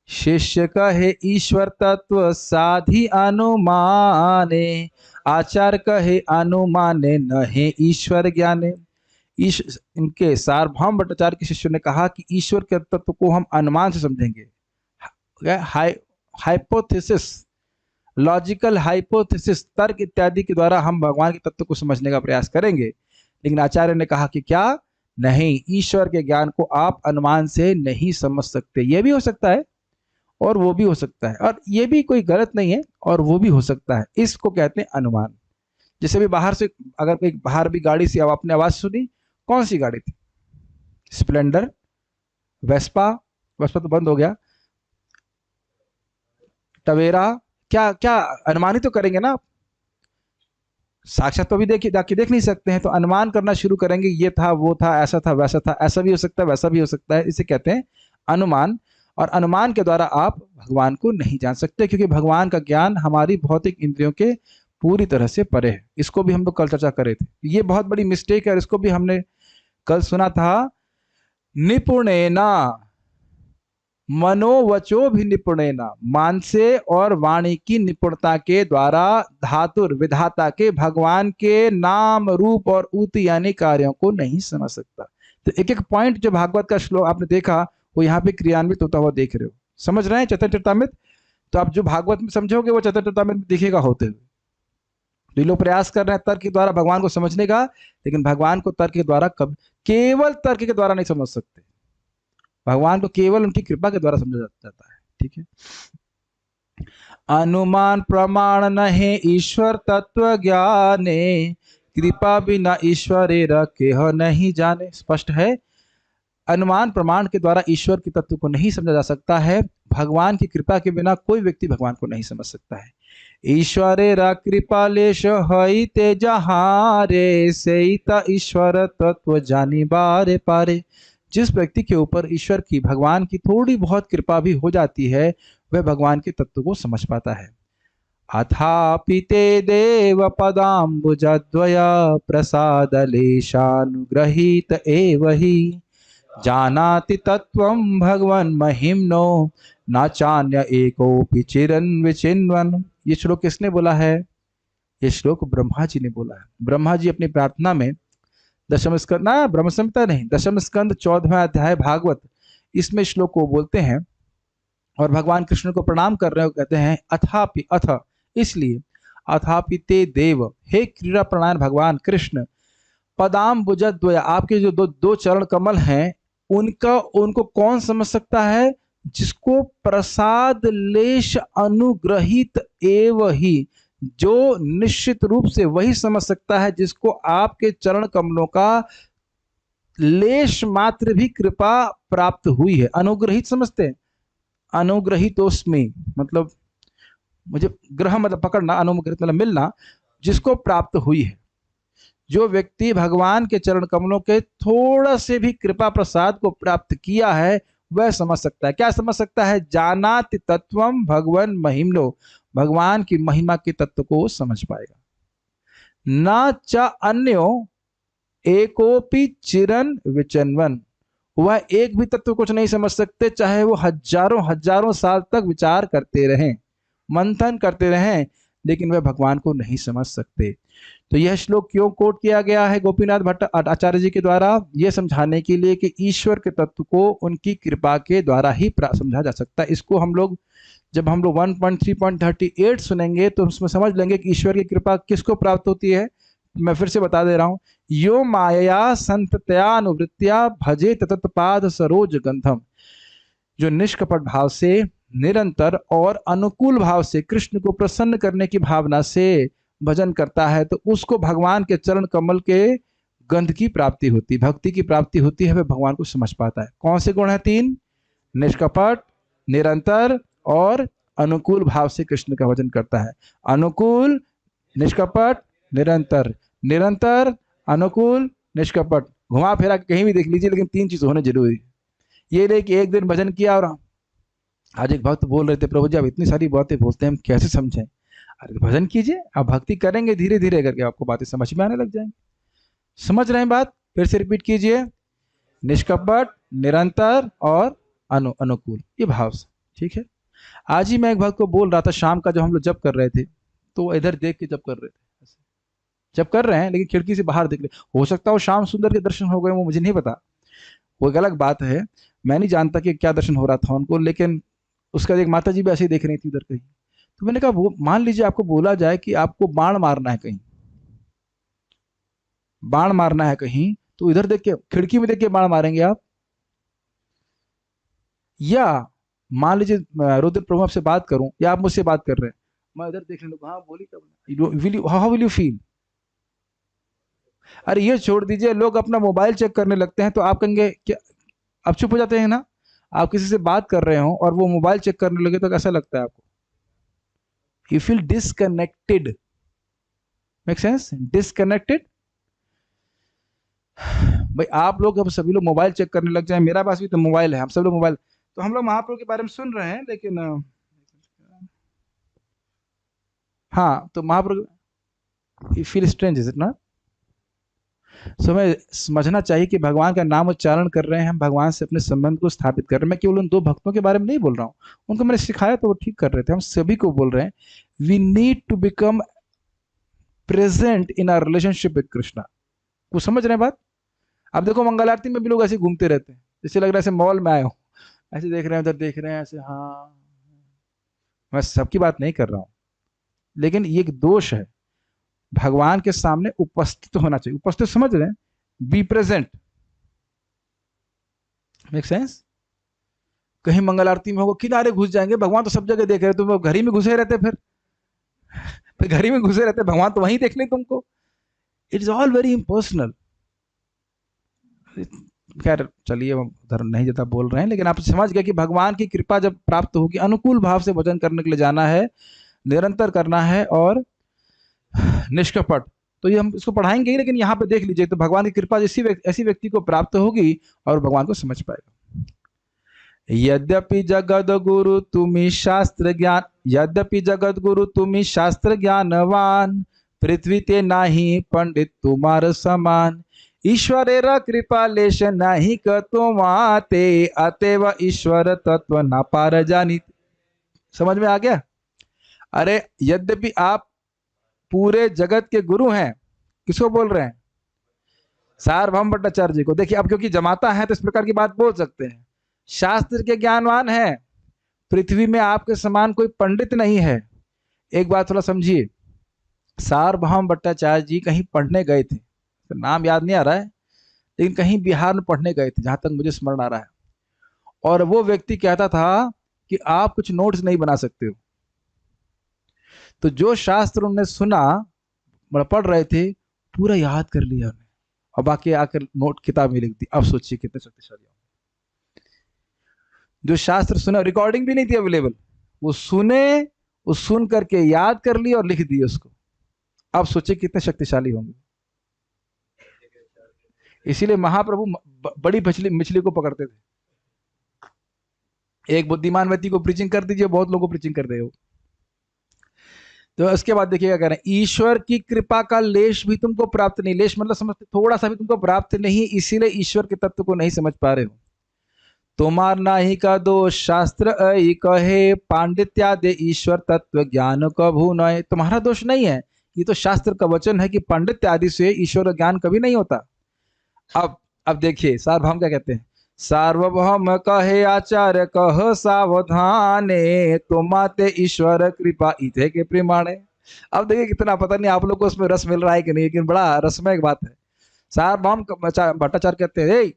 शिष्य कहे ईश्वर तत्व साधी अनुमाने, आचार कहे अनुमाने नहे ईश्वर ज्ञाने। इनके सार्वभौम भट्टाचार्य के शिष्यों ने कहा कि ईश्वर के तत्व को हम अनुमान से समझेंगे, हाइपोथेसिस, लॉजिकल हाइपोथेसिस, तर्क इत्यादि के द्वारा हम भगवान के तत्व को समझने का प्रयास करेंगे। लेकिन आचार्य ने कहा कि क्या नहीं, ईश्वर के ज्ञान को आप अनुमान से नहीं समझ सकते। यह भी हो सकता है और वो भी हो सकता है, और ये भी कोई गलत नहीं है और वो भी हो सकता है। इसको कहते हैं अनुमान। जैसे भी बाहर से अगर कोई बाहर भी गाड़ी से आपने आवाज सुनी, कौन सी गाड़ी थी? स्प्लेंडर, वेस्पा, वेस्पा तो बंद हो गया, टवेरा, क्या क्या अनुमानित तो करेंगे ना आप। साक्षात तो अभी देख नहीं सकते हैं, तो अनुमान करना शुरू करेंगे, ये था, वो था, ऐसा था, वैसा था, ऐसा भी हो सकता है, वैसा भी हो सकता है। इसे कहते हैं अनुमान, और अनुमान के द्वारा आप भगवान को नहीं जान सकते, क्योंकि भगवान का ज्ञान हमारी भौतिक इंद्रियों के पूरी तरह से परे है। इसको भी हम लोग कल चर्चा करे थे। ये बहुत बड़ी मिस्टेक है, और इसको भी हमने कल सुना था। निपुणेना मनोवचो भी निपुणेना, मानसे और वाणी की निपुणता के द्वारा धातुर विधाता के भगवान के नाम रूप और उति यानी कार्यों को नहीं समझ सकता। तो एक एक पॉइंट जो भागवत का श्लोक आपने देखा वो यहाँ पे क्रियान्वित होता हुआ देख रहे हो। समझ रहे हैं चतुर्चरितामृत? तो आप जो भागवत में समझोगे वो चतुर्चरितामृत में दिखेगा होते हुए। तो ये लोग प्रयास कर रहे हैं तर्क के द्वारा भगवान को समझने का, लेकिन भगवान को तर्क के द्वारा कब, केवल तर्क के द्वारा नहीं समझ सकते। भगवान को केवल उनकी कृपा के द्वारा समझा जाता है। ठीक है। अनुमान प्रमाण नहीं ईश्वर तत्व ज्ञाने, कृपा बिना ईश्वरे रखेह नहीं जाने। स्पष्ट है, अनुमान प्रमाण के द्वारा ईश्वर के तत्व को नहीं समझा जा सकता है। भगवान की कृपा के बिना कोई व्यक्ति भगवान को नहीं समझ सकता है। ईश्वरे रा कृपा लेश हई ते जहारे, सेता ईश्वर तत्व जानी बारे पारे। जिस व्यक्ति के ऊपर ईश्वर की, भगवान की थोड़ी बहुत कृपा भी हो जाती है, वह भगवान के तत्व को समझ पाता है। अथापि ते देव पदाम्बुजद्वया प्रसादलेशानुग्रहीत एव हि, जानाति तत्वं भगवन् महिम्नो न चान्य एकोपि चिरन विचिन्वन। ये श्लोक किसने बोला है? ये श्लोक ब्रह्मा जी ने बोला है। ब्रह्मा जी अपनी प्रार्थना में दशम स्कंद, ना ब्रह्म संहिता नहीं, दशम स्कंद 14वां अध्याय भागवत, इसमें श्लोक को बोलते हैं और भगवान कृष्ण को प्रणाम कर रहे हो, कहते हैं अथापि, अथ इसलिए, अथापि ते देव, हे क्रीड़ा प्रणायन भगवान कृष्ण, पदाम्बुजद्वय, आपके जो दो चरण कमल हैं उनको कौन समझ सकता है? जिसको प्रसाद लेश अनुग्रहित एव ही, जो निश्चित रूप से वही समझ सकता है जिसको आपके चरण कमलों का लेश मात्र भी कृपा प्राप्त हुई है। अनुग्रहित समझते हैं? अनुग्रहितोस्मि मतलब मुझे, ग्रह मतलब पकड़ना, अनुग्रहित मतलब मिलना, जिसको प्राप्त हुई है। जो व्यक्ति भगवान के चरण कमलों के थोड़ा से भी कृपा प्रसाद को प्राप्त किया है वह समझ सकता है। क्या समझ सकता है? जानाति तत्वम भगवन महिम्नो, भगवान की महिमा के तत्व को समझ पाएगा। न च अन्यो एकोपि चिरन विचन्वन, वह एक भी तत्व कुछ नहीं समझ सकते, चाहे वो हजारों हजारों साल तक विचार करते रहें, मंथन करते रहें, लेकिन वह भगवान को नहीं समझ सकते। तो यह श्लोक क्यों कोट किया गया है गोपीनाथ भट्ट आचार्य जी के द्वारा? यह समझाने के लिए कि ईश्वर के तत्व को उनकी कृपा के द्वारा ही समझा जा सकता है। इसको हम लोग जब हम लोग 1.3.38 सुनेंगे तो उसमें समझ लेंगे कि ईश्वर की कृपा किसको प्राप्त होती है। मैं फिर से बता दे रहा हूं, यो माया संतत्यानुवृत्तिया भजे तत्पाद सरोज गंधम, जो निष्कपट भाव से, निरंतर और अनुकूल भाव से कृष्ण को प्रसन्न करने की भावना से भजन करता है, तो उसको भगवान के चरण कमल के गंध की प्राप्ति होती, भक्ति की प्राप्ति होती है, वह भगवान को समझ पाता है। कौन से गुण है? 3, निष्कपट, निरंतर और अनुकूल भाव से कृष्ण का भजन करता है। अनुकूल, निष्कपट, निरंतर, निरंतर, अनुकूल, निष्कपट, घुमा फिरा कहीं भी देख लीजिए, लेकिन 3 चीज होने जरूरी है। ये नहीं कि एक दिन भजन किया और आज एक भक्त बोल रहे थे, प्रभु जी आप इतनी सारी बातें बोलते हैं, हम कैसे समझें? अरे भजन कीजिए, आप भक्ति करेंगे धीरे धीरे करके आपको बातें समझ में आने लग जाएंगी। समझ रहे हैं बात? फिर से रिपीट कीजिए, निष्कपट, निरंतर और अनुकूल, ये भाव से। ठीक है। आज ही मैं एक भक्त को बोल रहा था, शाम का जब हम लोग जप कर रहे थे तो इधर देख के जप कर रहे थे, जप कर रहे हैं लेकिन खिड़की से बाहर देख रहे। हो सकता है श्याम सुंदर के दर्शन हो गए, वो मुझे नहीं पता, वो एक अलग बात है, मैं नहीं जानता कि क्या दर्शन हो रहा था उनको, लेकिन उसका एक माता जी भी ऐसे ही देख रही थी उधर कहीं। तो मैंने कहा वो, मान लीजिए आपको बोला जाए कि आपको बाण मारना है कहीं, बाण मारना है कहीं, तो इधर देख के, खिड़की में देख के बाण मारेंगे आप? या मान लीजिए रुद्र प्रभु आपसे बात करूं या आप मुझसे बात कर रहे हैं, मैं इधर देख लूं, हाँ बोली कब, हाउ विल यू फील? अरे ये छोड़ दीजिए, लोग अपना मोबाइल चेक करने लगते हैं तो आप कहेंगे क्या? आप चुप हो जाते हैं ना। आप किसी से बात कर रहे हो और वो मोबाइल चेक करने लगे तो कैसा लगता है आपको? You feel disconnected. Make sense? Disconnected. भाई आप लोग अब सभी लोग मोबाइल चेक करने लग जाए, मेरा पास भी तो मोबाइल है, हम सब लोग मोबाइल, तो हम लोग महाप्रभु के बारे में सुन रहे हैं, लेकिन हाँ, तो Mahaprabhu feel strange is it not? So हमें समझना चाहिए कि भगवान का नाम उच्चारण कर रहे हैं, हम भगवान से अपने संबंध को स्थापित कर रहे हैं। मैं केवल उन 2 भक्तों के बारे में नहीं बोल रहा हूँ, उनको मैंने सिखाया तो वो ठीक कर रहे थे, हम सभी को बोल रहे हैं we need to become present in our relationship with Krishna. वो समझ रहे हैं बात? अब देखो मंगल आरती में भी लोग ऐसे घूमते रहते हैं, जैसे लग रहा है ऐसे मॉल में आए हो, ऐसे देख रहे हैं, उधर देख रहे हैं ऐसे। हाँ, मैं सबकी बात नहीं कर रहा हूँ, लेकिन ये एक दोष है। भगवान के सामने उपस्थित होना चाहिए। उपस्थित समझ रहे हैं? Be present. Make sense? कहीं मंगल आरती में होगा, किनारे घुस जाएंगे, भगवान तो सब जगह देख रहे, तुम घर ही में घुसे रहते, फिर घर ही में घुसे रहते, भगवान तो वहीं देख ले तुमको। It is all very impersonal. खैर चलिए, हम उधर नहीं ज़्यादा बोल रहे हैं, लेकिन आप समझ गए कि भगवान की कृपा जब प्राप्त होगी, अनुकूल भाव से भजन करने के लिए जाना है, निरंतर करना है और निष्कपट। तो ये हम इसको पढ़ाएंगे ही, लेकिन यहाँ पे देख लीजिए, तो भगवान की कृपा ऐसी व्यक्ति को प्राप्त होगी और भगवान को समझ पाएगा। यद्यपि जगद गुरु तुम्ही शास्त्र ज्ञान, यद्यपि जगत गुरु तुम्ही शास्त्र ज्ञानवान, पृथ्वी ते नाही पंडित तुम्हार समान, ईश्वरेर कृपा लेश नाही कतोमाते, अतएव ईश्वर तत्व ना पार जानी। समझ में आ गया? अरे यद्यपि आप पूरे जगत के गुरु हैं, किसको बोल रहे हैं? सार्वभौम भट्टाचार्य जी को। देखिए, अब क्योंकि जमाता है तो इस प्रकार की बात बोल सकते हैं। शास्त्र के ज्ञानवान है, पृथ्वी में आपके समान कोई पंडित नहीं है। एक बात थोड़ा समझिए, सार्वभौम भट्टाचार्य जी कहीं पढ़ने गए थे, तो नाम याद नहीं आ रहा है, लेकिन कहीं बिहार में पढ़ने गए थे, जहां तक मुझे स्मरण आ रहा है। और वो व्यक्ति कहता था कि आप कुछ नोट्स नहीं बना सकते हो। तो जो शास्त्र उन्होंने सुना, पढ़ रहे थे, पूरा याद कर लिया उन्होंने, और बाकी आकर नोट किताब में लिख दी। अब सोचिए कितने शक्तिशाली। जो शास्त्र सुना, रिकॉर्डिंग भी नहीं थी अवेलेबल, वो सुने, वो सुन करके याद कर लिया और लिख दिए उसको। अब सोचिए कितने शक्तिशाली होंगे। इसीलिए महाप्रभु बड़ी मछली को पकड़ते थे। एक बुद्धिमान व्यक्ति को प्रीचिंग कर दीजिए, बहुत लोगों को प्रीचिंग कर दे हो। तो उसके बाद देखिए क्या कह रहे हैं, ईश्वर की कृपा का लेश भी तुमको प्राप्त नहीं। लेश मतलब समझते, थोड़ा सा भी तुमको प्राप्त नहीं, इसीलिए ईश्वर के तत्व को नहीं समझ पा रहे हो। तुम्हार नाही का दोष शास्त्र ऐ कहे, पांडित्यादि ईश्वर तत्व ज्ञान कभू नय। तुम्हारा दोष नहीं है, ये तो शास्त्र का वचन है कि पांडित्य आदि से ईश्वर ज्ञान कभी नहीं होता। अब देखिए सार्वभौम क्या कहते हैं, सार्वभौम कहे आचार्य कह सावधाने, तुम्हाते ईश्वर कृपा इथे के प्रमाणे। अब देखिए कितना, पता नहीं आप लोग को उसमें रस मिल रहा है कि नहीं, लेकिन बड़ा रसमय बात है। सार्वभौम भट्टाचार्य कहते हैं,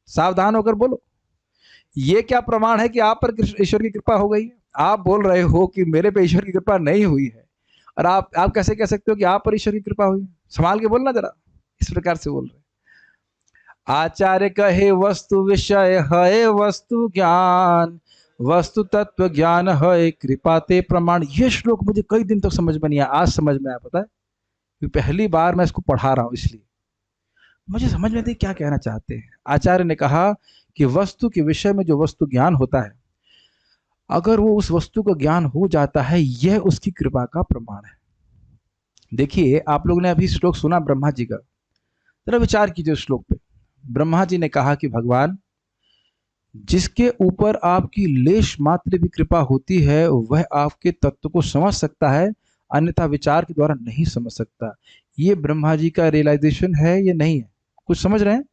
सावधान होकर बोलो, ये क्या प्रमाण है कि आप पर ईश्वर की कृपा हो गई है? आप बोल रहे हो कि मेरे पे ईश्वर की कृपा नहीं हुई है, और आप कैसे कह सकते हो कि आप पर ईश्वर की कृपा हुई? संभाल के बोलना जरा। इस प्रकार से बोल रहे। आचार्य कहे वस्तु विषय है वस्तु ज्ञान, वस्तु तत्व ज्ञान है कृपा ते प्रमाण। ये श्लोक मुझे कई दिन तक समझ में नहीं आया, आज समझ में आया। पता है, पहली बार मैं इसको पढ़ा रहा हूँ, इसलिए मुझे समझ में नहीं क्या कहना चाहते हैं। आचार्य ने कहा कि वस्तु के विषय में जो वस्तु ज्ञान होता है, अगर वो उस वस्तु का ज्ञान हो जाता है, यह उसकी कृपा का प्रमाण है। देखिए, आप लोगों ने अभी श्लोक सुना ब्रह्मा जी का, जरा विचार कीजिए श्लोक पे। ब्रह्मा जी ने कहा कि भगवान, जिसके ऊपर आपकी लेश मात्र भी कृपा होती है, वह आपके तत्व को समझ सकता है, अन्यथा विचार के द्वारा नहीं समझ सकता। ये ब्रह्मा जी का रियलाइजेशन है, ये नहीं है? कुछ समझ रहे हैं?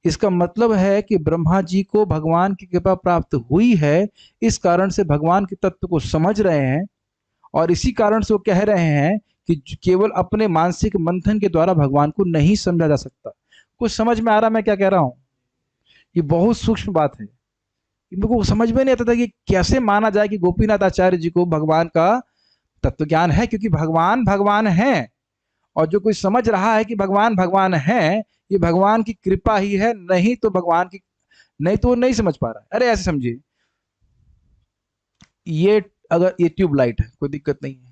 इसका मतलब है कि ब्रह्मा जी को भगवान की कृपा प्राप्त हुई है, इस कारण से भगवान के तत्व को समझ रहे हैं, और इसी कारण से वो कह रहे हैं कि केवल अपने मानसिक मंथन के द्वारा भगवान को नहीं समझा जा सकता। कुछ समझ में आ रहा मैं क्या कह रहा हूं? ये बहुत सूक्ष्म बात है, मेरे को समझ में नहीं आता था कि कैसे माना जाए कि गोपीनाथ आचार्य जी को भगवान का तत्व ज्ञान है, क्योंकि भगवान भगवान है, और जो कोई समझ रहा है कि भगवान भगवान है, ये भगवान की कृपा ही है, नहीं तो भगवान की, नहीं तो वो नहीं समझ पा रहा है। अरे ऐसे समझिए, ये अगर ये ट्यूबलाइट है, कोई दिक्कत नहीं है।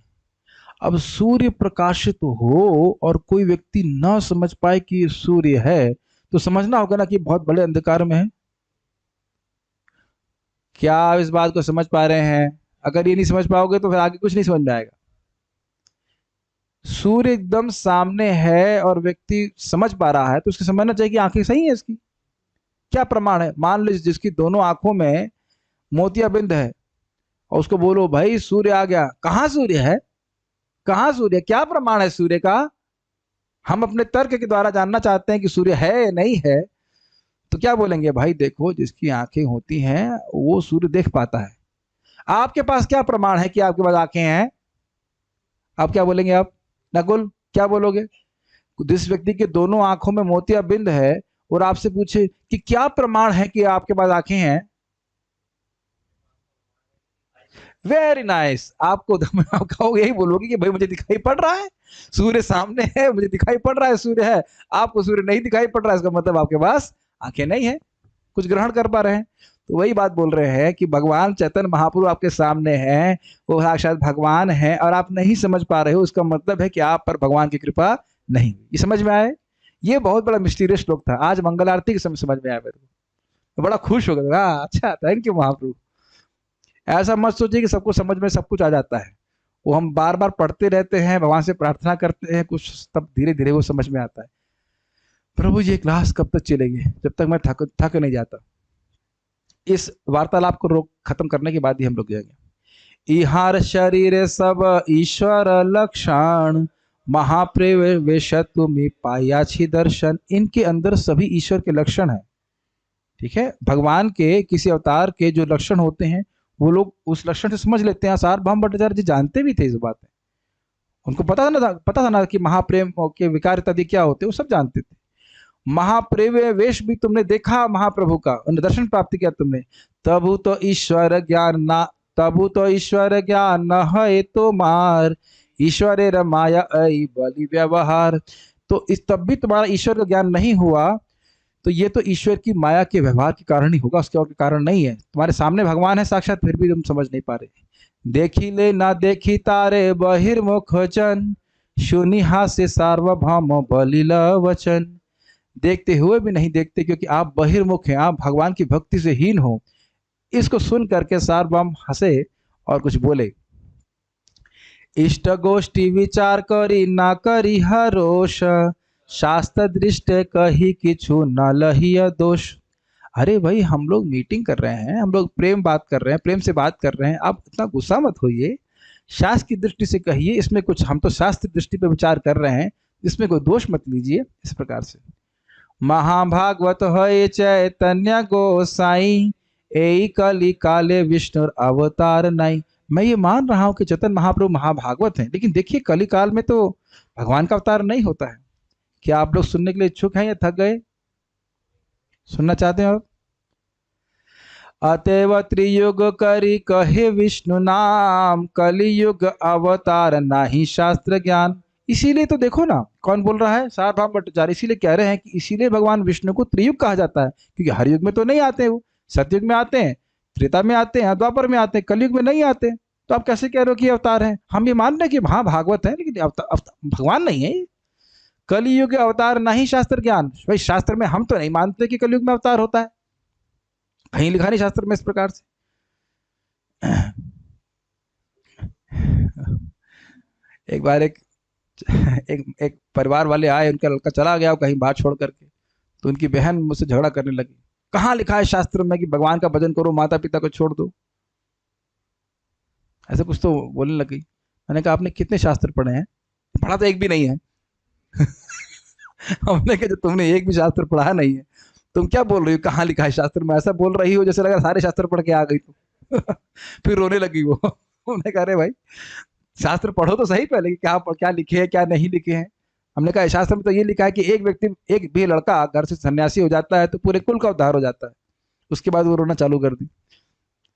अब सूर्य प्रकाशित हो और कोई व्यक्ति ना समझ पाए कि ये सूर्य है, तो समझना होगा ना कि बहुत बड़े अंधकार में है। क्या आप इस बात को समझ पा रहे हैं? अगर ये नहीं समझ पाओगे तो फिर आगे कुछ नहीं समझ में आएगा। सूर्य एकदम सामने है और व्यक्ति समझ पा रहा है तो उसको समझना चाहिए कि आंखें सही है इसकी। क्या प्रमाण है? मान लो जिसकी दोनों आंखों में मोतियाबिंद है और उसको बोलो भाई सूर्य आ गया, कहाँ सूर्य है, कहाँ सूर्य, क्या प्रमाण है सूर्य का? हम अपने तर्क के द्वारा जानना चाहते हैं कि सूर्य है या नहीं है। तो क्या बोलेंगे? भाई देखो जिसकी आंखें होती हैं वो सूर्य देख पाता है। आपके पास क्या प्रमाण है कि आपके पास आंखें हैं? आप क्या बोलेंगे? आप नकुल क्या बोलोगे? जिस व्यक्ति के दोनों आंखों में मोतियाबिंद है और आपसे पूछे कि क्या प्रमाण है कि आपके पास आंखें हैं? Very nice. आपको आप कहोगे, यही बोलोगे कि भाई मुझे दिखाई पड़ रहा है, सूर्य सामने है, मुझे दिखाई पड़ रहा है सूर्य है। आपको सूर्य नहीं दिखाई पड़ रहा है, इसका मतलब आपके पास आंखें नहीं है, कुछ ग्रहण कर पा रहे हैं। तो वही बात बोल रहे हैं कि भगवान चैतन्य महाप्रभु आपके सामने हैं, वो साक्षात भगवान है और आप नहीं समझ पा रहे हो, उसका मतलब है कि आप पर भगवान की कृपा नहीं। ये समझ में आए? ये बहुत बड़ा मिस्टीरियस श्लोक था, आज मंगल आरती के समय समझ में आया मेरे को, तो बड़ा खुश हो गया। अच्छा, थैंक यू महाप्रभु। ऐसा मत सोचिए कि सबको समझ में सब कुछ आ जाता है। वो हम बार बार पढ़ते रहते हैं, भगवान से प्रार्थना करते हैं कुछ, तब धीरे धीरे वो समझ में आता है। प्रभु ये क्लास कब तक चलेगी? जब तक मैं थक नहीं जाता। इस वार्तालाप को रोक खत्म करने के बाद ही हम लोग जाएंगे। इहार शरीर सब ईश्वर लक्षण, महाप्रवेश तुम्हें पाया छी दर्शन। इनके अंदर सभी ईश्वर के लक्षण हैं। ठीक है, भगवान के किसी अवतार के जो लक्षण होते हैं वो लोग उस लक्षण से समझ लेते हैं। सार्वभौम भट्टाचार्य जी जानते भी थे इस बात में, उनको पता था ना कि महाप्रेम के विकार इत्यादि क्या होते, वो सब जानते थे। महाप्रेवेश भी तुमने देखा महाप्रभु का, उन्हें दर्शन प्राप्त किया तुमने। तबु तो ईश्वर ज्ञान ना, तबु तो ईश्वर ज्ञान न है तो मार, ईश्वरे रमाया ऐ बलि व्यवहार। तो इस तब भी तुम्हारा ईश्वर का ज्ञान नहीं हुआ, तो ये तो ईश्वर की माया के व्यवहार के कारण ही होगा, उसके और के कारण नहीं है। तुम्हारे सामने भगवान है साक्षात, फिर भी तुम समझ नहीं पा रहे। देखी ले ना देखी तारे बहिर्मुख जन, सुनि हास्य सार्वभौम बलिल वचन। देखते हुए भी नहीं देखते क्योंकि आप बहिर्मुख हैं, आप भगवान की भक्ति से हीन हो। इसको सुन करके सार्वभौम हंसे और कुछ बोले। इष्ट गोष्ठी विचार करी ना करी हरोष, शास्त्र दृष्ट कही किछु न लहिय दोष। अरे भाई हम लोग मीटिंग कर रहे हैं, हम लोग प्रेम बात कर रहे हैं, प्रेम से बात कर रहे हैं, आप इतना गुस्सा मत होइए। शास्त्र की दृष्टि से कहिए, इसमें कुछ, हम तो शास्त्र दृष्टि पे विचार कर रहे हैं, इसमें कोई दोष मत लीजिए। इस प्रकार से महाभागवत है चैतन्य गोसाई, ए कली काले विष्णु अवतार नहीं। मैं ये मान रहा हूं कि चैतन्य महाप्रभु महाभागवत हैं, लेकिन देखिए कली काल में तो भगवान का अवतार नहीं होता है। क्या आप लोग सुनने के लिए इच्छुक हैं या थक गए? सुनना चाहते हैं आप? अतएव त्रियुग करी कहे विष्णु नाम, कलियुग अवतार नाही शास्त्र ज्ञान। इसीलिए तो देखो ना, कौन बोल रहा है? सार्वभौम भट्टाचार्य इसीलिए कह रहे हैं कि इसीलिए भगवान विष्णु को त्रियुग कहा जाता है, क्योंकि हर युग में तो नहीं आते, वो सतयुग में आते हैं, त्रेता में आते हैं, द्वापर में आते हैं, कलयुग में नहीं आते। तो आप कैसे कह रहे हो कि अवतार है? हम ये मान रहे हैं कि हाँ भागवत है, लेकिन भगवान नहीं है। कलियुग अवतार नहीं शास्त्र ज्ञान। भाई शास्त्र में हम तो नहीं मानते कि कलयुग में अवतार होता है, कहीं लिखा नहीं शास्त्र में इस प्रकार से। एक बार एक परिवार वाले आए, उनका लड़का चला गया कहीं बाहर छोड़ करके, तो उनकी बहन मुझसे झगड़ा करने लगी, कहाँ लिखा है शास्त्र में कि भगवान का भजन करो, माता पिता को छोड़ दो, ऐसा कुछ तो बोलने लगी। मैंने कहा आपने कितने शास्त्र पढ़े हैं? पढ़ा तो एक भी नहीं है। हमने कहा जो तुमने एक भी शास्त्र पढ़ा नहीं है, तुम क्या बोल रही हो कहाँ लिखा है शास्त्र में? ऐसा बोल रही हो जैसे लगा सारे शास्त्र पढ़ के आ गई तुम। फिर रोने लगी वो। उन्होंने कहा अरे भाई शास्त्र पढ़ो तो सही पहले कि क्या लिखे हैं क्या नहीं लिखे हैं। हमने कहा शास्त्र में तो ये लिखा है कि एक व्यक्ति, एक भी लड़का घर से सन्यासी हो जाता है तो पूरे कुल का उद्धार हो जाता है। उसके बाद वो रोना चालू कर दी।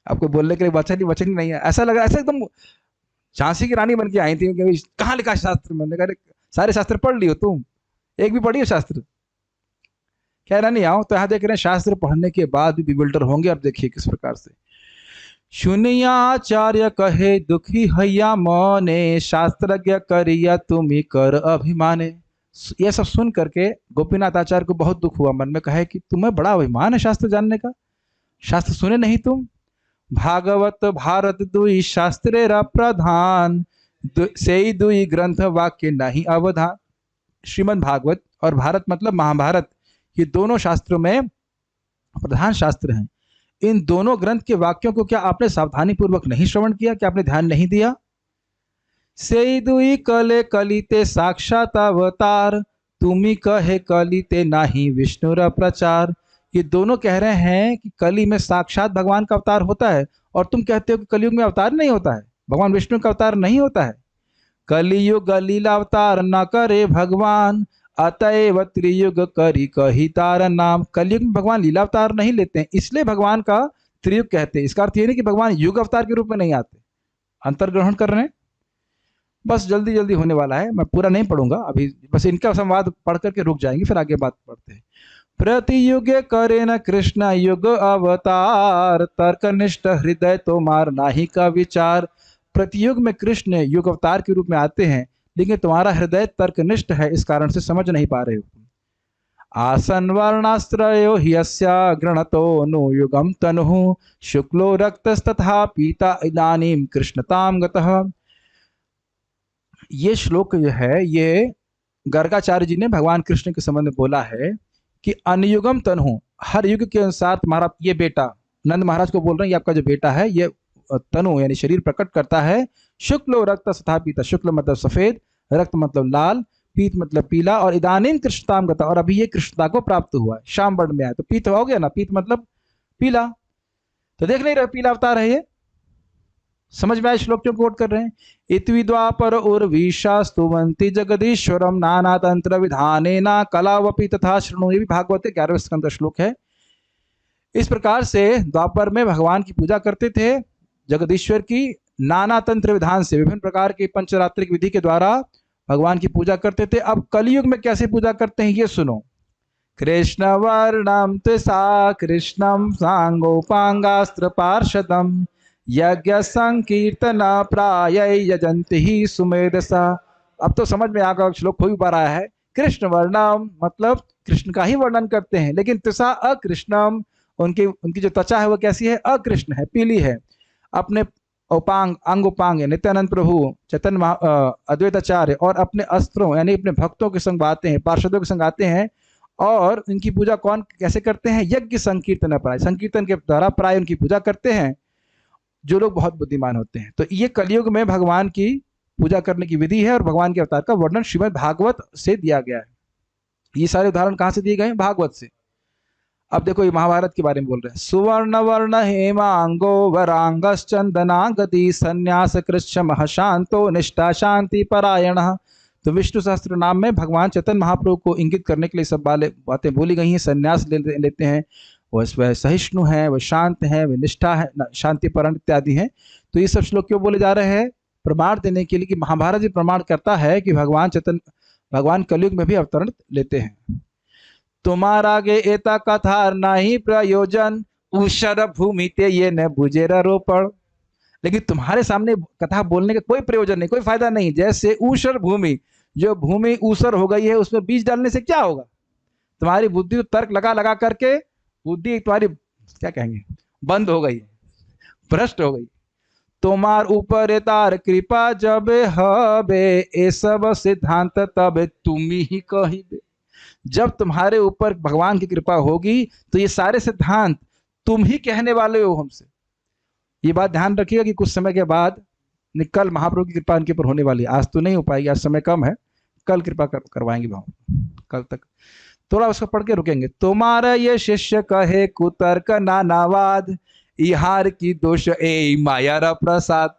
आपको बोलने के लिए वचन ही नहीं है। ऐसा लगा ऐसा एकदम झांसी की रानी बन के आई थी, कहाँ लिखा है शास्त्र में? मैंने कहा सारे शास्त्र पढ़ लियो तुम, एक भी पढ़ी हो शास्त्र? कह रहा नहीं आओ। तो यहाँ देख रहे हैं शास्त्र पढ़ने के बाद भी बिल्डर होंगे। अब देखिए किस प्रकार से। सुनिया आचार्य कहे दुखी हैया मने, शास्त्रज्ञ करिया तुम्ही कर अभिमाने। यह सब सुन करके गोपीनाथ आचार्य को बहुत दुख हुआ, मन में कहे कि तुम्हें बड़ा अभिमान है शास्त्र जानने का, शास्त्र सुने नहीं तुम? भागवत भारत दुई शास्त्रे प्रधान, सेई दुई ग्रंथ वाक्य नहीं अवधान। श्रीमद् भागवत और भारत मतलब महाभारत, ये दोनों शास्त्रों में प्रधान शास्त्र हैं। इन दोनों ग्रंथ के वाक्यों को क्या आपने सावधानी पूर्वक नहीं श्रवण किया? क्या आपने ध्यान नहीं दिया? सेई दुई कले कलिते साक्षात अवतार, तुम्ही कहे कलिते नाही विष्णुर प्रचार। ये दोनों कह रहे हैं कि कली में साक्षात भगवान का अवतार होता है, और तुम कहते हो कि कलयुग में अवतार नहीं होता है, भगवान विष्णु का अवतार नहीं होता है। कलियुग लीला अवतार न करे भगवान, अतएव त्रियुग करी कही तार नाम। कलयुग में भगवान लीला अवतार नहीं लेते हैं, इसलिए भगवान का त्रियुग कहते हैं। इसका अर्थ ये नहीं कि भगवान युग अवतार के रूप में नहीं आते, अंतर्ग्रहण कर रहे हैं। बस जल्दी जल्दी होने वाला है, मैं पूरा नहीं पढ़ूंगा अभी, बस इनका संवाद पढ़ करके रुक जाएंगे, फिर आगे बात पढ़ते हैं। प्रतियुगे करे न कृष्ण युग अवतार, तर्कनिष्ठ हृदय तो मार नाही का विचार। प्रतियुग में कृष्ण युग अवतार के रूप में आते हैं, लेकिन तुम्हारा हृदय तर्कनिष्ठ है, इस कारण से समझ नहीं पा रहे हो। आसन वर्णाश्रयो ह्यस्या गृणतो नु युगम तनुः, शुक्लो रक्तस्तथा पीता इदानीं कृष्णताम गतः। ये श्लोक जो है, ये गर्गाचार्य जी ने भगवान कृष्ण के संबंध में बोला है कि अनुयुगम तनु, हर युग के अनुसार तुम्हारा ये बेटा, नंद महाराज को बोल रहे हैं, ये आपका जो बेटा है, ये तनु यानी शरीर प्रकट करता है। शुक्ल रक्त तथा पीता, शुक्ल मतलब सफेद, रक्त मतलब लाल, पीत मतलब पीला, और इदानीम कृष्णताम गता, और अभी ये कृष्णता को प्राप्त हुआ है, श्याम वर्ण में आया, तो पीत हो गया ना, पीत मतलब पीला। तो देख नहीं रहे पीला अवतार है ये, समझ में आए श्लोक क्यों कोट कर रहे हैं? इति द्वापर उर्वीशा स्तुवंती जगदीश्वरम नाना तंत्र विधानेना कलावपि तथा शृणु। ये भी भागवत के 11वें स्कंद का श्लोक है। इस प्रकार से द्वापर में भगवान की पूजा करते थे, जगदीश्वर की नाना तंत्र विधान से, विभिन्न प्रकार की पंचरात्रिक विधि के द्वारा भगवान की पूजा करते थे। अब कलयुग में कैसे पूजा करते हैं ये सुनो। कृष्ण वर्णम त्रिसा कृष्णम सांगोपांगास्त्र पार्षदम, यज्ञ संकीर्तन प्राय यजंति ही सुमेधसा। अब तो समझ में आगा श्लोक हो भी पा रहा है। कृष्ण वर्णम मतलब कृष्ण का ही वर्णन करते हैं, लेकिन त्रिसा अकृष्णम, उनकी जो त्वचा है वो कैसी है? अकृष्ण है, पीली है। अपने उपांग अंग उपांग नित्यानंद प्रभु चैतन्य अद्वैताचार्य और अपने अस्त्रों यानी अपने भक्तों के संग आते हैं, पार्षदों के संग आते हैं, और इनकी पूजा कौन कैसे करते हैं? यज्ञ संकीर्तन प्राय, संकीर्तन के द्वारा प्राय उनकी पूजा करते हैं जो लोग बहुत बुद्धिमान होते हैं। तो ये कलयुग में भगवान की पूजा करने की विधि है, और भगवान के अवतार का वर्णन श्रीमद् भागवत से दिया गया है। ये सारे उदाहरण कहाँ से दिए गए हैं? भागवत से। अब देखो ये महाभारत के बारे में बोल रहे हैं। सुवर्ण वर्ण हेमांगो वरांगश्चंदनागति, संन्यास कृष्ण महाशांतो निष्ठा शांति परायण। तो विष्णु सहस्त्र नाम में भगवान चैतन्य महाप्रभु को इंगित करने के लिए सब बातें बोली गई हैं। संन्यास लेते हैं, वह सहिष्णु है, वह शांत है, वह निष्ठा है, शांति परण इत्यादि हैं। तो ये सब श्लोक क्यों बोले जा रहे हैं? प्रमाण देने के लिए कि महाभारत भी प्रमाण करता है कि भगवान कलयुग में भी अवतरण लेते हैं। तुम्हारा गे एता कथा नहीं प्रयोजन, ऊषर भूमि ते ये न बुझेरा रोपण। लेकिन तुम्हारे सामने कथा बोलने का कोई प्रयोजन नहीं, कोई फायदा नहीं। जैसे ऊषर भूमि, जो भूमि ऊसर हो गई है, उसमें बीज डालने से क्या होगा? तुम्हारी बुद्धि तो तर्क लगा लगा करके बुद्धि तुम्हारी क्या कहेंगे, बंद हो गई, भ्रष्ट हो गई। तुम्हार ऊपर तार कृपा जब हबे, ये सब सिद्धांत तब तुम ही कहिबे। जब तुम्हारे ऊपर भगवान की कृपा होगी तो ये सारे सिद्धांत तुम ही कहने वाले हो हमसे। ये बात ध्यान रखिएगा कि कुछ समय के बाद कल महाप्रभु की कृपा इनके ऊपर होने वाली है। आज तो नहीं हो पाएगी, आज समय कम है, कल कृपा करवाएंगे भाव। कल तक थोड़ा उसको पढ़ के रुकेंगे। तुम्हारा ये शिष्य कहे कुतर्क नानावाद, इहार की दोष ए माया प्रसाद।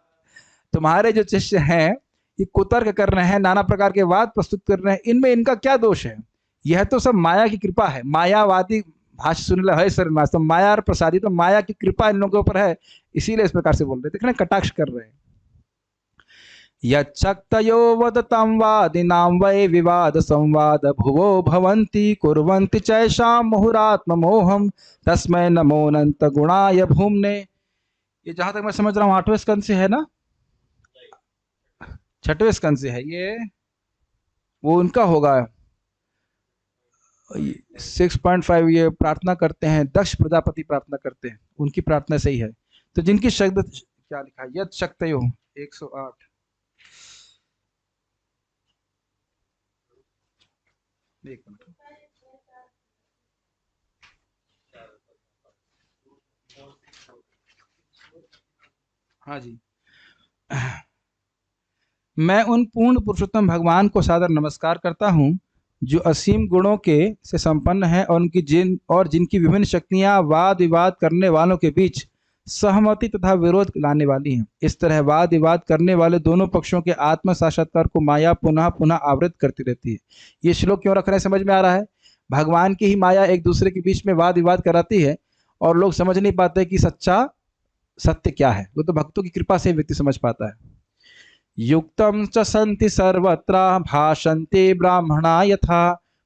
तुम्हारे जो शिष्य हैं ये कुतर्क कर रहे हैं, नाना प्रकार के वाद प्रस्तुत कर रहे हैं, इनमें इनका क्या दोष है? यह तो सब माया की कृपा है। मायावादी भाष्य सुन है सर, तो माया और प्रसादी, तो माया की कृपा इन लोगों के ऊपर है, इसीलिए इस प्रकार से बोल रहे। देख रहे कटाक्ष कर रहे हैं। यच्चक्तयो वदतं वादिनां वै विवाद संवाद, भुवो भवन्ति कुर्वन्ति चैषां मुहुरात्म मोहम, तस्मै नमोऽनंत गुणाय भूम्ने। ये जहां तक मैं समझ रहा हूँ 8वें स्कंद से है ना, 6वें स्कंद से है ये, वो उनका होगा 6.5। ये प्रार्थना करते हैं, दक्ष प्रजापति प्रार्थना करते हैं, उनकी प्रार्थना सही है। तो जिनकी शब्द क्या लिखा है, यद शक्तयो 108, एक मिनट। हाँ जी। मैं उन पूर्ण पुरुषोत्तम भगवान को सादर नमस्कार करता हूँ जो असीम गुणों के से संपन्न है और उनकी जिनकी विभिन्न शक्तियां वाद विवाद करने वालों के बीच सहमति तथा विरोध लाने वाली हैं। इस तरह वाद विवाद करने वाले दोनों पक्षों के आत्म साक्षात्कार को माया पुनः पुनः आवृत करती रहती है। ये श्लोक क्यों रख रहे हैं, समझ में आ रहा है। भगवान की ही माया एक दूसरे के बीच में वाद विवाद कराती है और लोग समझ नहीं पाते कि सच्चा सत्य क्या है। वो तो भक्तों की कृपा से व्यक्ति समझ पाता है। युक्तं च सन्ति सर्वत्र भाषन्ते ब्राह्मणा यथा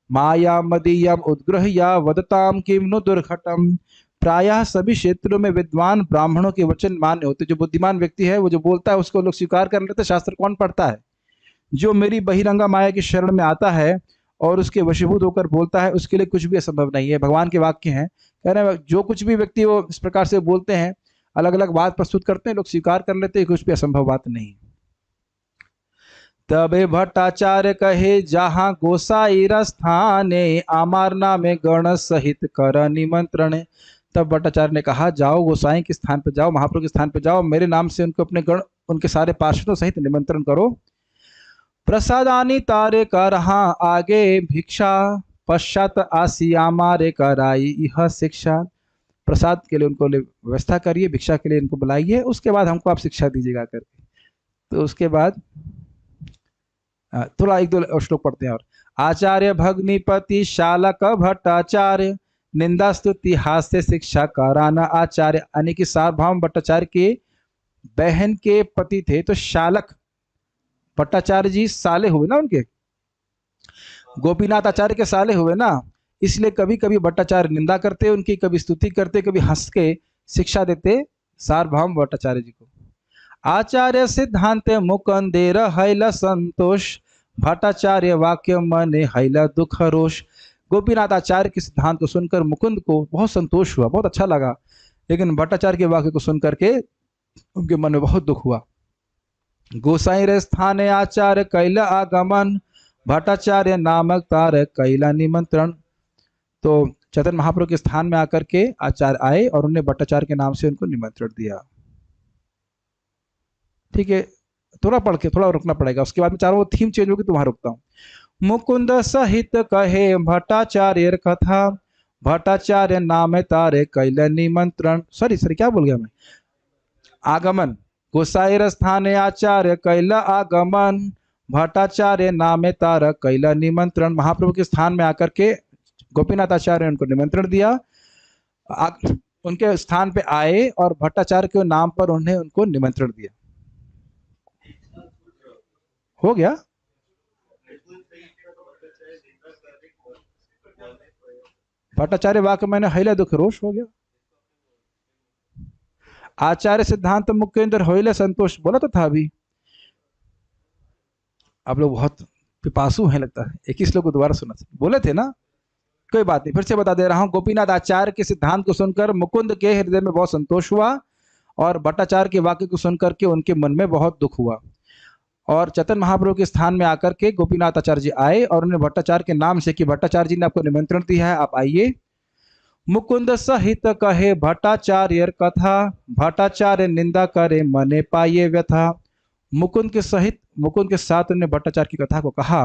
माया मदीयम उद्गृह्य वदताम किम नु दुर्घटम। प्रायः सभी क्षेत्रों में विद्वान ब्राह्मणों के वचन मान्य होते। जो बुद्धिमान व्यक्ति है वो जो बोलता है उसको लोग स्वीकार कर लेते। शास्त्र कौन पढ़ता है? जो मेरी बहिरंगा माया की शरण में आता है और उसके वशीभूत होकर बोलता है उसके लिए कुछ भी असंभव नहीं है। भगवान के वाक्य हैं, कह रहे हैं जो कुछ भी व्यक्ति वो इस प्रकार से बोलते हैं, अलग अलग बात प्रस्तुत करते हैं, लोग स्वीकार कर लेते हैं, कुछ भी असंभव बात नहीं। तबे भट्टाचार्य कहे जहाँ गोसाईर स्थाने आमार नामे गण सहित कर निमंत्रण। तब भट्टाचार्य ने कहा जाओ गोसाई के स्थान पे जाओ, महाप्रभु के स्थान पे जाओ, मेरे नाम से उनको अपने गण उनके सारे पार्षदों सहित निमंत्रण करो। प्रसादानी तारे कर हाँ आगे भिक्षा पश्चात आसी आमारे कराई यह शिक्षा। प्रसाद के लिए उनको व्यवस्था करिए, भिक्षा के लिए इनको बुलाइए, उसके बाद हमको आप शिक्षा दीजिएगा करके। तो उसके बाद थोड़ा एक दो श्लोक पढ़ते हैं और। आचार्य भग्निपति शालक भट्टाचार्य निंदा स्तुति हास्य शिक्षा कराना आचार्य। यानी कि सार्वभौम भट्टाचार्य के बहन के पति थे, तो शालक भट्टाचार्य जी साले हुए ना उनके, गोपीनाथ आचार्य के साले हुए ना, इसलिए कभी कभी भट्टाचार्य निंदा करते उनकी, कभी स्तुति करते, कभी हंस के शिक्षा देते सार्वभौम भट्टाचार्य जी को। आचार्य सिद्धांत मुकुंदेर हैल संतोष भट्टाचार्य वाक्य मने हैला दुख रोष। गोपीनाथ आचार्य के सिद्धांत को सुनकर मुकुंद को बहुत संतोष हुआ, बहुत अच्छा लगा, लेकिन भट्टाचार्य के वाक्य को सुनकर के उनके मन में बहुत दुख हुआ। गोसाई रे स्थाने आचार्य कैला आगमन भट्टाचार्य नामक तार कैला निमंत्रण। तो चैतन्य महाप्रभु के स्थान में आकर के आचार्य आए और उन्हें भट्टाचार्य के नाम से उनको निमंत्रण दिया। ठीक है, थोड़ा पढ़ के थोड़ा रुकना पड़ेगा, उसके बाद में चारों थीम चेंज होगी तो वहां रुकता हूँ। मुकुंद सहित कहे भट्टाचार्य कथा भट्टाचार्य नाम तारे कैल निमंत्रण। सॉरी क्या बोल गया मैं, आगमन। गोसाई स्थाने आचार्य कैल आगमन भट्टाचार्य नाम तार कैल निमंत्रण। महाप्रभु के स्थान में आकर के गोपीनाथ आचार्य ने उनको निमंत्रण दिया, उनके स्थान पे आए और भट्टाचार्य के नाम पर उन्हें उनको निमंत्रण दिया। हो गया। भट्टाचार्य वाक्य मैंने हैला दुख रोष हो गया। आचार्य सिद्धांत मुकेंद्र होइले संतोष बोला तो था अभी। आप लोग बहुत पिपासु हैं लगता है, 21 लोग को दोबारा सुना बोले थे ना, कोई बात नहीं, फिर से बता दे रहा हूं। गोपीनाथ आचार्य के सिद्धांत को सुनकर मुकुंद के हृदय में बहुत संतोष हुआ और भट्टाचार्य के वाक्य को सुनकर के उनके मन में बहुत दुख हुआ। और चैतन्य महाप्रभु के स्थान में आकर के गोपीनाथ आचार्य जी आए और उन्हें भट्टाचार्य के नाम से कि भट्टाचार्य जी ने आपको निमंत्रण दिया है, आप आइए। मुकुंद सहित कहे भट्टाचार्य कथा भट्टाचार्य निंदा करे मने पाइये व्यथा। मुकुंद के साथ उन्हें भट्टाचार्य की कथा को कहा,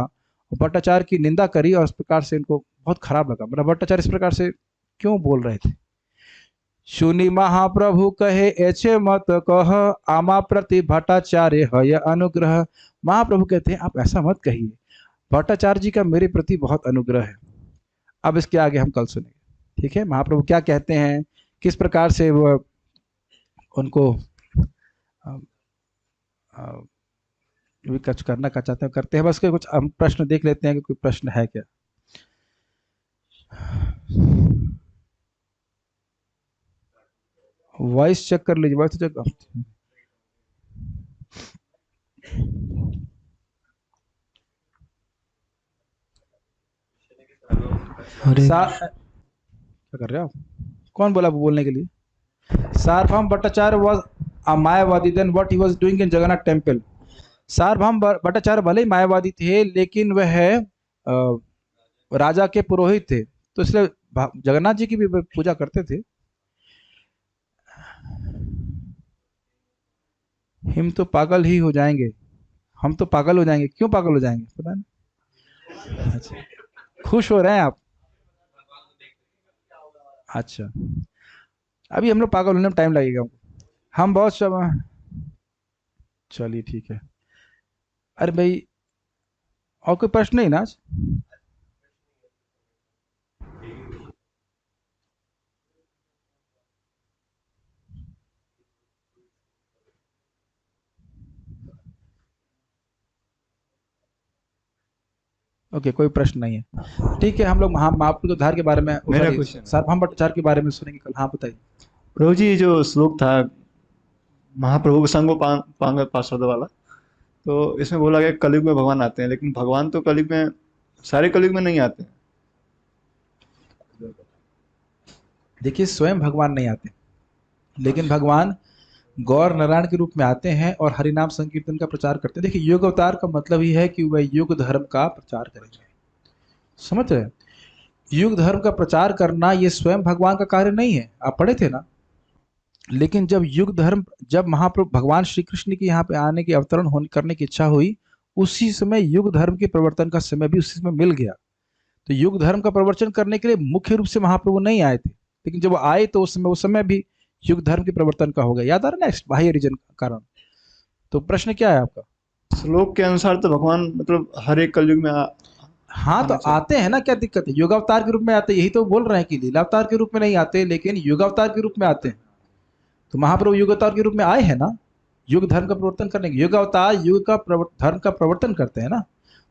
भट्टाचार्य की निंदा करी और इस प्रकार से इनको बहुत खराब लगा, मतलब भट्टाचार्य इस प्रकार से क्यों बोल रहे थे। सुनी महाप्रभु कहे ऐसे मत कह आमा प्रति भट्टाचार्य है अनुग्रह। महाप्रभु कहते हैं आप ऐसा मत कहिए, भट्टाचार्य जी का मेरे प्रति बहुत अनुग्रह है। अब इसके आगे हम कल सुनेंगे, ठीक है। महाप्रभु क्या कहते हैं, किस प्रकार से वो उनको विकच करना का चाहते हैं करते हैं। बस के कुछ हम प्रश्न देख लेते हैं कि कोई प्रश्न है क्या। वॉइस चेक कर लीजिए, वॉइस चेक। क्या कर रहे हो आप? कौन बोला वो बोलने के लिए? सार्वभौम Bhattacharya was a मायावादी, then what he was doing in Jagannath temple? सार्वभौम भट्टाचार्य भले ही मायावादी थे, लेकिन वह राजा के पुरोहित थे, तो इसलिए जगन्नाथ जी की भी पूजा करते थे। हम तो पागल ही हो जाएंगे, हम तो पागल हो जाएंगे। क्यों पागल हो जाएंगे पता नहीं। अच्छा, खुश हो रहे हैं आप? अच्छा, अभी हम लोग पागल होने में टाइम लगेगा। हम बहुत सब, चलिए ठीक है। अरे भाई, और कोई प्रश्न नहीं ना आज? ओके, कोई प्रश्न नहीं है, ठीक है। हम लोग महाप्रभु उद्धार के बारे में, मेरा क्वेश्चन सार्वभौम भट्टाचार्य के बारे में सुनेंगे कल। हाँ बताइए। प्रभु जी, जो श्लोक था महाप्रभु संगो पांग पार्षद वाला, तो इसमें बोला गया कलयुग में भगवान आते हैं, लेकिन भगवान तो कलयुग में, सारे कलयुग में नहीं आते हैं। देखिए, स्वयं भगवान नहीं आते, लेकिन भगवान गौर नारायण के रूप में आते हैं और हरिनाम संकीर्तन का प्रचार करते हैं। देखिए, युग अवतार का मतलब ही है कि वह युग धर्म का प्रचार करेंगे। समझ रहे हैं? युग धर्म का प्रचार करना ये स्वयं भगवान का कार्य नहीं है, आप पढ़े थे ना। लेकिन जब युग धर्म, जब महाप्रभु भगवान श्री कृष्ण की यहाँ पे आने की, अवतरण होने करने की इच्छा हुई, उसी समय युग धर्म के प्रवर्तन का समय भी उसी समय मिल गया। तो युग धर्म का प्रवर्तन करने के लिए मुख्य रूप से महाप्रभु नहीं आए थे, लेकिन जब आए तो उस समय भी युग धर्म के प्रवर्तन का हो गया। याद आ रहा है ना, बाह्य रीजन का कारण। तो प्रश्न क्या है आपका? श्लोक के अनुसार तो भगवान मतलब हर एक कलयुग में हाँ, तो आते हैं ना, क्या दिक्कत है? युगावतार के रूप में आते हैं, यही तो बोल रहे हैं कि लीलावतार के रूप में नहीं आते, लेकिन युगावतार के रूप में आते हैं। तो महाप्रभु युगावतार के रूप में आए हैं ना, युग धर्म का प्रवर्तन करने के। युगावतार युग का धर्म का प्रवर्तन करते हैं ना,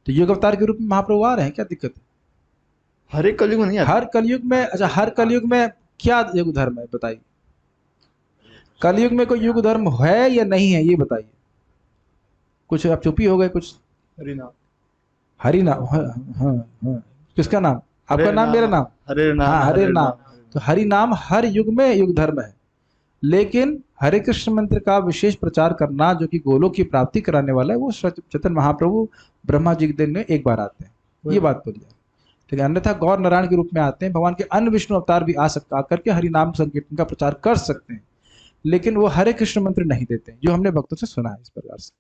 तो युगावतार के रूप में महाप्रभु आ रहे हैं, क्या दिक्कत है? हर एक कलयुग में नहीं आते। हर कलयुग में? अच्छा, हर कलयुग में क्या युग धर्म है बताइए? कलयुग में कोई युग धर्म है या नहीं है, ये बताइए। कुछ आप चुप ही हो गए कुछ। हरिनाम। हरिनाम? हाँ हाँ हाँ, किसका नाम? आपका नाम, मेरा नाम? हरे नाम। हाँ, हरे नाम। तो हरि नाम हर युग में युग धर्म है, लेकिन हरे कृष्ण मंत्र का विशेष प्रचार करना, जो कि गोलोक की प्राप्ति कराने वाला है, वो चैतन्य महाप्रभु ब्रह्मा जी के दिन में एक बार आते हैं, ये बात बोलिए। ठीक है, अन्यथा गौर नारायण के रूप में आते हैं। भगवान के अन्य विष्णु अवतार भी आ सकता, आकर के हरिनाम संकीर्तन का प्रचार कर सकते हैं, लेकिन वो हरे कृष्ण मंत्र नहीं देते हैं, जो हमने भक्तों से सुना है इस प्रकार से।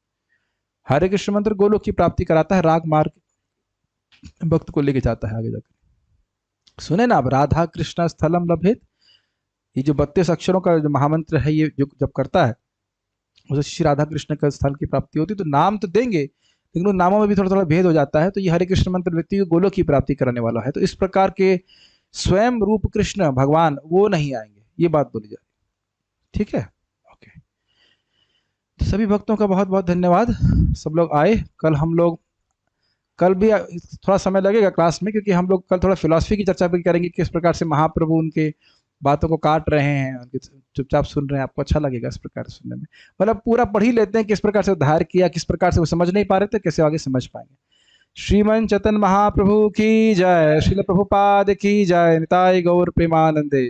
हरे कृष्ण मंत्र गोलोक की प्राप्ति कराता है, राग मार्ग भक्त को लेके जाता है आगे जाकर। सुने ना आप, राधा कृष्ण स्थलम लभेत, ये जो 32 अक्षरों का जो महामंत्र है, ये जो जब करता है, उसे श्री राधा कृष्ण का स्थल की प्राप्ति होती है। तो नाम तो देंगे, लेकिन उन नामों में भी थोड़ा थोड़ा भेद हो जाता है। तो ये हरे कृष्ण मंत्र व्यक्ति को गोलोक की प्राप्ति कराने वाला है। तो इस प्रकार के स्वयं रूप कृष्ण भगवान वो नहीं आएंगे, ये बात बोली जा रही। ठीक है, ओके। तो सभी भक्तों का बहुत बहुत धन्यवाद, सब लोग आए। कल भी थोड़ा समय लगेगा क्लास में, क्योंकि हम लोग कल थोड़ा फिलॉसफी की चर्चा भी करेंगे, किस प्रकार से महाप्रभु उनके बातों को काट रहे हैं, उनके चुपचाप सुन रहे हैं। आपको अच्छा लगेगा इस प्रकार सुनने में। मतलब पूरा पढ़ ही लेते हैं, किस प्रकार से उद्धार किया, किस प्रकार से वो समझ नहीं पा रहे थे, कैसे आगे समझ पाएंगे। श्रीमन चैतन्य महाप्रभु की जय, श्रील प्रभुपाद की जय, निताय गौर प्रेमानंदे।